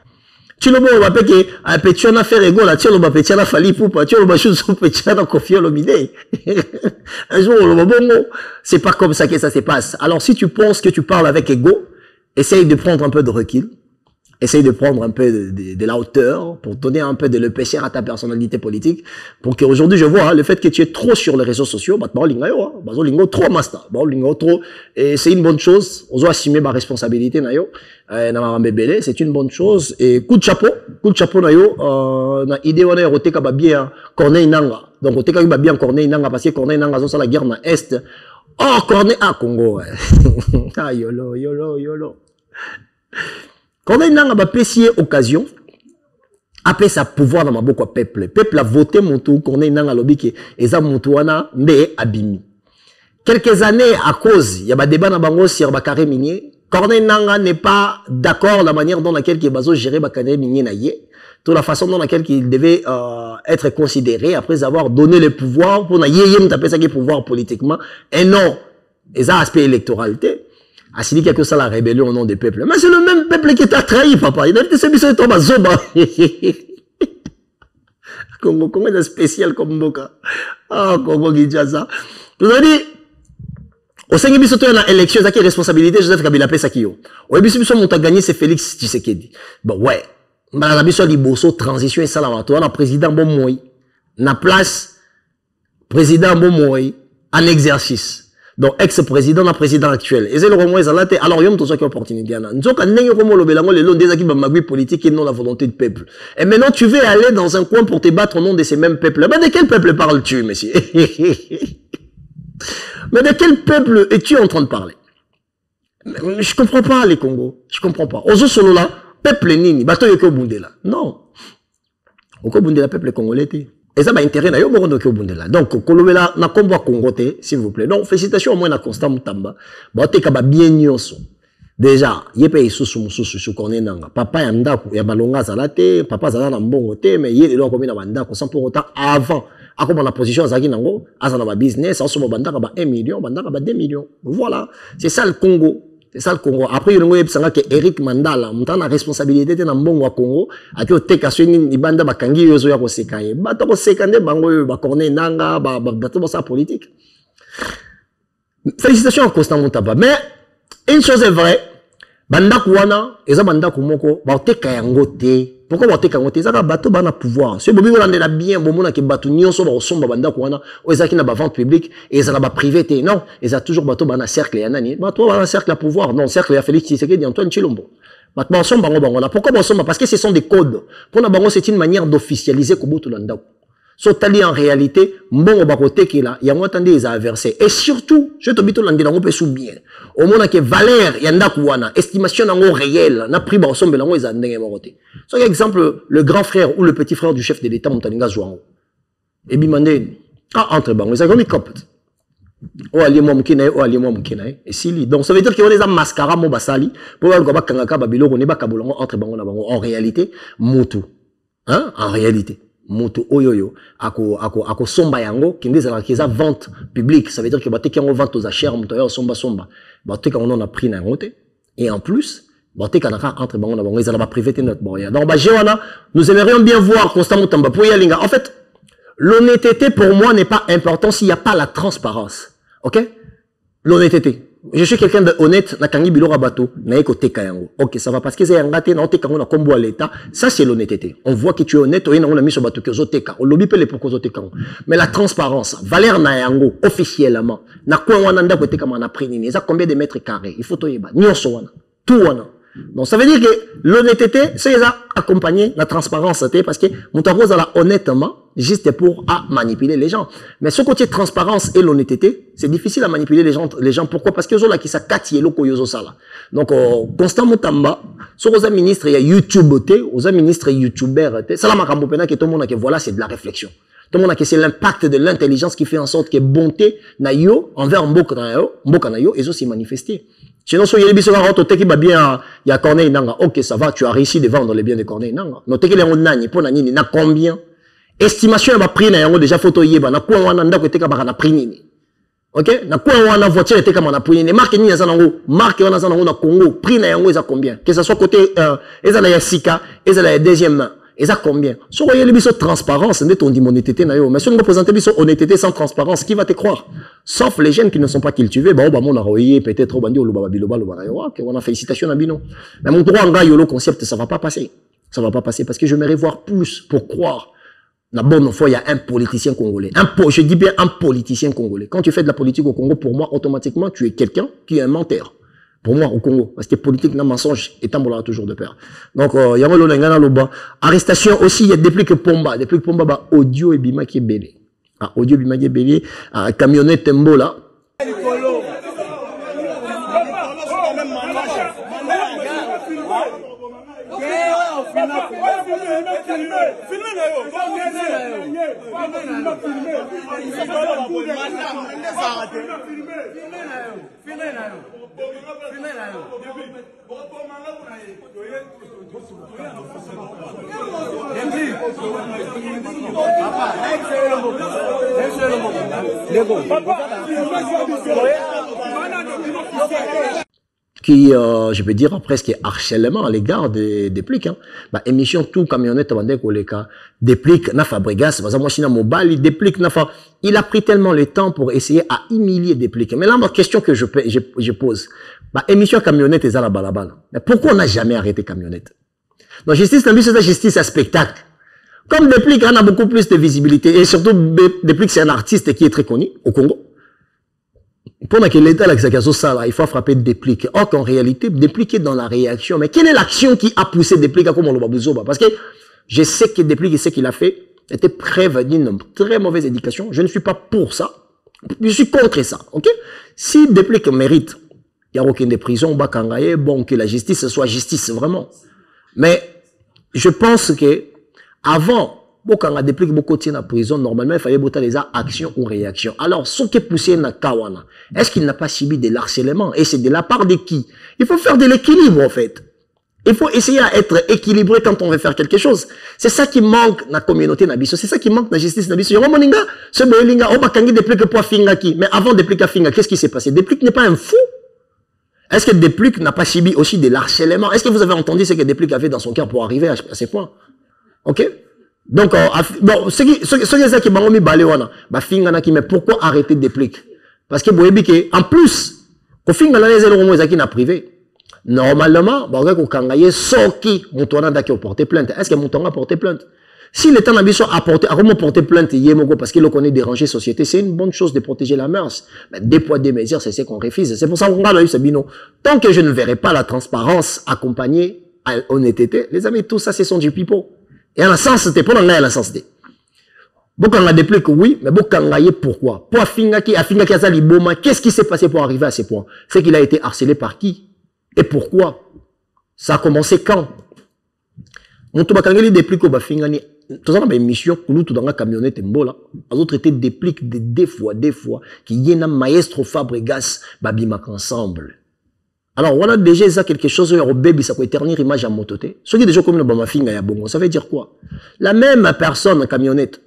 Tu le vois, que un petit on a fait rigolo, tu le vois petit on a fallu pour tu le vois chose petit on a confié l'omidé. Un jour le bon, c'est pas comme ça que ça se passe. Alors si tu penses que tu parles avec ego, essaye de prendre un peu de recul. Essaye de prendre un peu de la hauteur pour donner un peu de l'épaisseur à ta personnalité politique. Pour qu'aujourd'hui, je vois le fait que tu es trop sur les réseaux sociaux, trop master, trop, et c'est une bonne chose. On doit assumer ma responsabilité, c'est une bonne chose. Et coup de chapeau, na idée on a roté kaba bien Corneille Nanga. Donc roté kaba bien Corneille Nanga parce que Corneille Nanga sont la guerre na est. Oh Corneille Congo. Ah yolo. Corneille Nanga va pécier occasion, après sa pouvoir dans ma beaucoup peuple. Le peuple a voté mon tour, Corneille Nanga lobi que eza moutouana mbe abimi. Quelques années à cause, il y a des débats dans bango sur Bakare minier. Corneille Nanga n'est pas d'accord la manière dont laquelle il va gérer Bakare minier naïe. Toute la façon dans laquelle il devait être considéré après avoir donné le pouvoir pour naïe taper ça qui est pouvoir politiquement. Et non, ils ont aspect électoralité. Ah, c'est quelque chose la rébellion au nom des peuples. Mais c'est le même peuple qui t'a trahi, papa. Il a été celui qui est tombé à Zoba. Congo est spécial comme Boka. Ah, Congo Gidjaza. Je vous ai dit, au sein de l'élection, il y a une responsabilité, Joseph Kabila Pesakio. Au début, si on a gagné, c'est Félix Tshisekedi. Bon, ouais. Mais la mission de transition et salamatoire, le président Bomoy, na place, président Bomoy, en exercice. Donc, ex-président, la président actuel. Et c'est le roman, alors, il y a une opportunité. Nous avons des politique et non la volonté du peuple. Et maintenant, tu veux aller dans un coin pour te battre au nom de ces mêmes peuples. Mais de quel peuple parles-tu, monsieur? Mais de quel peuple es-tu en train de parler? Je comprends pas, les Congo. Je comprends pas. Ozo solo là, peuple nini, bato yoko bundela. Non. Oko bundela, peuple congolais. Et ça, intérêt, na yo, donc, kolobela, na kombo kongote, s'il vous plaît. Donc, félicitations au moins na Constant Moutamba. Bon, te kaba bien nyoso. Déjà, yepe isusu mususu, su Corneille Nanga. Papa yandaku, ya balonga zalate, papa zala mbongo te, mais yé, lo komi na bandako, sans pour autant, avant, à comme la position zaki nango, azana ba business, en somme bandaka ba 1 million, bandaka ba 2 millions. Voilà. C'est ça le Congo. C'est ça le Congo. Après, il y a que Eric Mandala, montant la responsabilité de Nambongo Congo, à qui au Tekasuni, ni banda bakangi yozo ya kosekaye. Bato kosekande bango ba Corneille Nanga, bato sa politique. Félicitations à Constant Moutamba. Mais, une chose est vraie, banda kouana, eza banda koumoko, ba tekayango te. Pourquoi ba tekayango te? Zaka bato bana pouvoir. Ce bobi bolande la bien, bomona ke bato nyonso ba osomba banda kouana, o ezaki na ba vente publique, et ezala ba privé te. Non, eza toujours bato bana cercle ya nani. Bato bana cercle à pouvoir. Non, cercle ya Félix Tshisekedi, Antoine Tshilombo. Bato ba osomba bango bango. Pourquoi ba osomba? Parce que ce sont des codes. Pour na bango, c'est une manière d'officialiser Kobutu Landau. So tali en réalité, mbongo bakote ki la, yango tande ils a inversé. Et surtout, je te bito landi nango pe sou bien. Au moins que valeur yanda kouana, estimation nango réel, na prix ba osombe nango ils a ndenge bakote. So exemple, le grand frère ou le petit frère du chef de l'État Moutaninga Zouango. Et bimande, entre bango, ils a comme copte. O ali mo mukina, o ali mo mukina. Et si donc ça veut dire qu'il y a des mascara mo basali, pour le goba kangaka babilo ne ba kabolongo entre bango na bango. En réalité, mutu. Hein? En réalité. Moto oyoyo ako somba yango kinde za kiza vente publique, ça veut dire que bateki yango vente aux achers moto yo somba bateki on a pris na ngote et en plus bateki na entre bango na bango ils ba privé notre boya. Donc ba jewana nous aimerions bien voir Constant Moutamba pour yalinga. En fait, l'honnêteté pour moi n'est pas important s'il n'y a pas la transparence. OK? L'honnêteté. Je suis quelqu'un d'honnête, na kangi bilora bateau, na eko teka yango. Ok, ça va parce que c'est yangate, na teka yango na kombo à l'état. Ça, c'est l'honnêteté. On voit que tu es honnête, on a mis sur bateau que zo teka. On lobby peut les pour teka. Mais la transparence, valeur na yango, officiellement, na quoi wana nda ko teka mana prix nini. Ça combien de mètres carrés? Il faut to yeba. Nyonso wana. Tout wana. Donc ça veut dire que l'honnêteté, c'est ça accompagné la transparence, parce que Moutarouz a honnêtement, juste pour manipuler les gens. Mais ce côté transparence et l'honnêteté, c'est difficile à manipuler les gens. Pourquoi? Parce que là qui ça kati loko yozo sala. Donc Constant Moutamba, sur aux ministres il y a YouTube aux ministres youtubeurs, ça la makambo pena que tout le monde a que voilà, c'est de la réflexion. Tout le monde a que c'est l'impact de l'intelligence qui fait en sorte que bonté na yo envers mboka na yo et aussi manifester. Sinon, si vous avez bien, il y a Corneille Nanga. Ok, ça va, tu as réussi de vendre les biens de Corneille Nanga. Notez que les gens pour nani, na combien? Estimation va prix na déjà photo yeba, na quoi on a nda ko teka ba na prix nini. Ok? Na quoi on a voiture teka na prix nini. Marque ni za nango, marque on a za nango na Congo, prix na yango eza combien? Que ça soit côté eza ya sika, eza la deuxième main. Et ça combien? Si vous voyez les biseaux transparence, c'est ton honnêteté na yo. Mais si on présente biseaux honnêteté sans transparence, qui va te croire? Sauf les jeunes qui ne sont pas cultivés, bah on a royé peut-être au bandi au loba biloba loba yo. Ok, on a félicitations à Bino. Mais mon droit en gars yo le concept, ça va pas passer. Ça va pas passer parce que je j'aimerais voir plus pour croire. La bonne fois, il y a un politicien congolais. Je dis bien un politicien congolais. Quand tu fais de la politique au Congo, pour moi, automatiquement, tu es quelqu'un qui est un menteur. Pour moi, au Congo. Parce que politique, n'a mensonge, et tambola toujours de peur. Donc, il y a un loba. Arrestation aussi, il y a des plus que Pomba. Des plus que Pomba, bah, audio et bima qui est belé. Ah, audio bima qui est belé. Ah, camionnette tembo là. Qui, je peux dire, presque harcèlement à l'égard des plics. Hein. Bah, émission tout camionnette avant d'être les cas. Des plics, n'a fabrigas, par exemple, moi, mobile, des plics, n'a fa. Il a pris tellement le temps pour essayer à humilier des plics. Mais là, ma question que je pose, bah, émission camionnette est à la balabala. Mais pourquoi on n'a jamais arrêté camionnette? Donc, justice, c'est la justice à spectacle. Comme des plics, on a beaucoup plus de visibilité. Et surtout, des plics, c'est un artiste qui est très connu au Congo. Pendant que l'État, il faut frapper des plics. Or qu'en réalité, dépliquer dans la réaction. Mais quelle est l'action qui a poussé des plics à comme on le voit? Parce que je sais que des plics, ce qu'il a fait, était preuve d'une très mauvaise éducation. Je ne suis pas pour ça. Je suis contre ça. Ok? Si des plics méritent, il n'y a aucune des prisons, bon, que la justice soit justice, vraiment. Mais je pense que avant, quand on a dépliqué beaucoup de la prison, normalement, il fallait botter les actions ou réactions. Alors, ce qui est poussé dans Kawana, est-ce qu'il n'a pas subi de l'harcèlement? Et c'est de la part de qui? Il faut faire de l'équilibre, en fait. Il faut essayer à être équilibré quand on veut faire quelque chose. C'est ça qui manque dans la communauté Nabiso. C'est ça qui manque dans la justice Nabiso. Mais avant Deplik Finga, qu'est-ce qui s'est passé? Deplik n'est pas un fou. Est-ce que Deplik n'a pas subi aussi de l'harcèlement? Est-ce que vous avez entendu ce que Deplik avait dans son cœur pour arriver à ces points? Ok? Donc, bon, ce qui m'a mis balé, mais pourquoi arrêter Deplik? Parce que, en plus, au final, les gens privé. Normalement, Soki, Moutouana qui a porté plainte. Est-ce que Moutouana a porté plainte? Si l'État n'a pas porté plainte, parce qu'il connaît déranger société, c'est une bonne chose de protéger la mœurs. Mais des poids, des mesures, c'est ce qu'on refuse. C'est pour ça qu'on a eu ce bino. Tant que je ne verrai pas la transparence accompagnée à l'honnêteté, les amis, tout ça, ce sont du pipeau. Et en la sens, c'était pour la sens. Beaucoup on a dépliqué que oui, mais beaucoup on a pourquoi? Pour Afingaki a liboma, qu'est-ce qui s'est passé pour arriver à ces points? C'est qu'il a été harcelé par qui? Et pourquoi? Ça a commencé quand? On a dépliqué que Bafingani, tout ça dans une mission, nous tout dans la camionnette mbola, les autres étaient dépliqués des fois, qui y a un maestro Fabregas, babimak ensemble. Alors, on a déjà ça quelque chose, au bébé, ça peut éternir image à mototé. Ce qui est déjà comme le bamafinga ya bongo, ça veut dire quoi? La même personne en camionnette,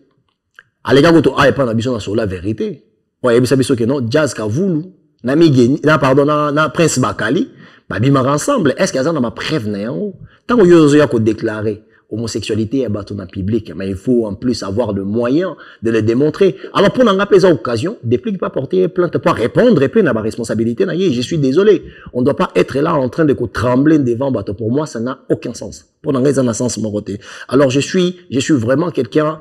à l'égard de ah, et pas d'ambition sur la vérité. Ouais, il y a que non, Jazz Kavoulou, Nami pardon, na Prince Bakali, babima ensemble. Est-ce qu'il y a ma preuve néant? Tant que vous avez déclaré, homosexualité est bâton public, mais il faut en plus avoir le moyen de le démontrer. Alors pour n'en apaiser occasion, Déplique pas porter plainte, pas répondre et plein à ma responsabilité. Je suis désolé. On ne doit pas être là en train de trembler devant bateau. Pour moi, ça n'a aucun sens. Pour n'en un sens moroté. Alors je suis vraiment quelqu'un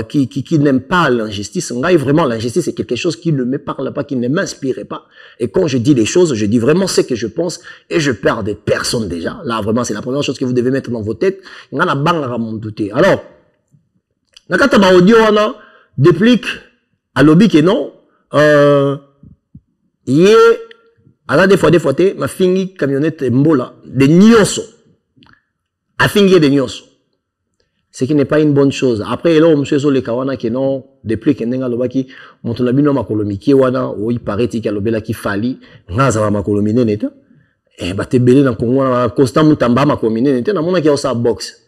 qui n'aime pas l'injustice. Vraiment, l'injustice c'est quelque chose qui ne me parle pas, qui ne m'inspire pas. Et quand je dis les choses, je dis vraiment ce que je pense et je perds des personnes déjà. Là, vraiment, c'est la première chose que vous devez mettre dans vos têtes. Alors, nakata ba audio wana Déplique à lobby que non yé ala des fois te ma fingi camionnette mbola de nyonso a fingi de nyonso, ce qui n'est pas une bonne chose. Après là monsieur zo le kawana que non Déplique ndenga lobaki moto na bino makolomi ki wana o i pareti ki alobela ki fali ngaza ba makolomi neta e ba te belé na Congo na constant mutamba makolomi neta na mona ki osa box.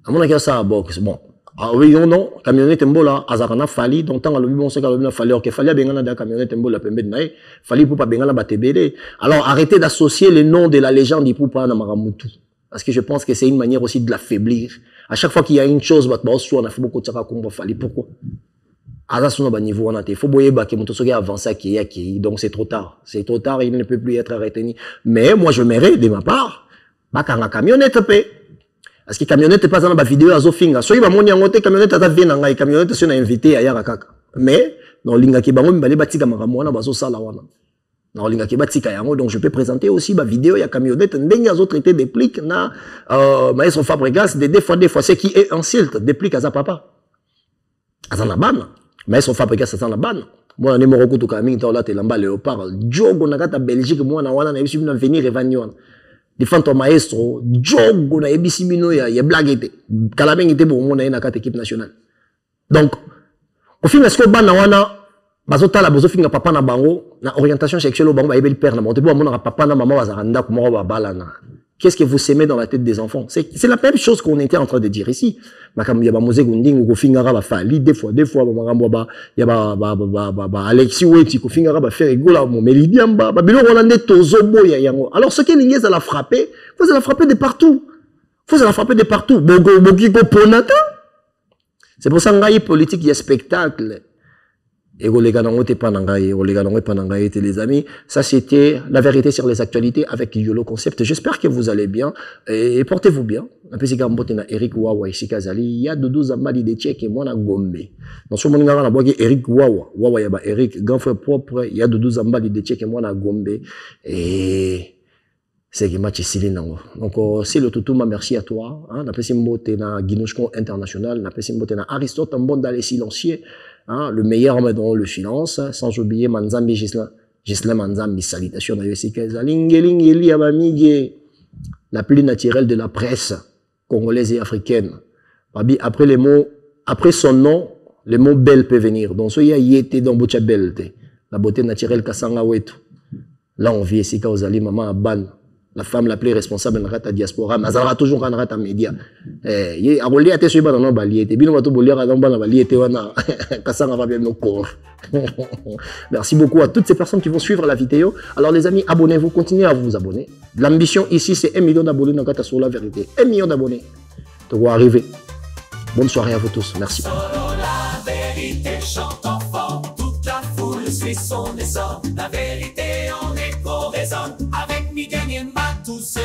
À mon avis, ça a box. Bon. Ah oui, non, camionnette mbola, azarana fali, donc tant que le bon c'est que le fallait, ok, fallait bien la camionnette mbola pembe nae, fallait pour pas bien la batebele. Alors arrêtez d'associer le nom de la légende du Poupa na Maramutu. Parce que je pense que c'est une manière aussi de l'affaiblir. À chaque fois qu'il y a une chose, on a fait beaucoup de ça comme fallait. Pourquoi? Azasuna ba niveau on a été. Faut boyer ba que mon tosoga avance à qui, donc c'est trop tard. C'est trop tard, il ne peut plus être arrêté. Mais moi je mérite de ma part, ba quand la camionnette paie. Parce que camionnette pas dans la vidéo à Zofinga. Soit il va monter en côté camionnette à venir en camionnette si on a invité à Yarakaka. Mais dans l'inga qui bango mbale batika makamwana bazo sala wana. Dans l'inga qui batika yango donc je peux présenter aussi ma vidéo ya camionnette ndenge azo traiter Déplique na maestro Fabregas des fois c'est qui est insulte Déplique à sa papa. Azana ban. Maestro Fabregas azana ban. Moi on est moroko to kaming to la te lamba léopard. Jogo na kata Belgique moi na wana na bisu na venir revanyon. Des fantômes maestro, jogo na ebisi mino ya blague Kalabeng était bon mon na carte équipe nationale. Donc au final est-ce que bana wana bazota la bozofinga papa na bango na orientation sexuelle au bango ba ebel père na monte bo mona papa na maman bazaranda ko mo ba balana. Qu'est-ce que vous semez dans la tête des enfants? C'est la même chose qu'on était en train de dire ici. Makam ya ba mose gunding ko fingara ba fali des fois ba makambo ba ya ba Alexis Weti ko fingara ba faire rigola mo melidiamba ba bilo rolande tozo boya yango. Alors ce qui l'ingé ça l'a frappé, faut ça la frapper de partout. Faut ça la frapper de partout. Bogi ko ponata. C'est pour ça ngai politique il y a spectacle. Et les amis, ça c'était la vérité sur les actualités avec YOLO Concept. J'espère que vous allez bien et portez-vous bien. Eric Wawa ici Kazali, il y a Doudou Zambali de Tchèque et moi na Gombe. Dans ce moment là, on a Eric Wawa yaba Eric, grand frère propre, il y a Doudou Zambali de Tchèque et moi na Gombe et c'est que match ici donc c'est le Toutouma, merci à toi. N'apprécie mbote na Guinouchkon International, n'apprécie mbote na Aristote Mbonda les silencieux. Le meilleur homme dans le silence, sans oublier Manzambi Gislain Manzambi, salutations à Yossika Zalingeling la plus naturelle de la presse congolaise et africaine. Après les mots, après son nom, le mot belle peut venir. Donc, ce yété dans Bocha Belte, la beauté naturelle Kassanga Wetu. Là, on vit ici Kaozali, maman Aban. La femme la plus responsable dans la diaspora, mais elle aura toujours dans les médias. A relié à tes suivants dans nos baliers, et bien on va tout boulir à dans les baliers, et on va bien nos corps. Merci beaucoup à toutes ces personnes qui vont suivre la vidéo. Alors les amis, abonnez-vous, continuez à vous abonner. L'ambition ici, c'est 1 million d'abonnés dans Kata sur la vérité. 1 million d'abonnés. Ça va arriver. Bonne soirée à vous tous. Merci. La vérité chante enfant, toute la foule suit son essor. La vérité en écho résonne avec Miguel Yemba, tous ceux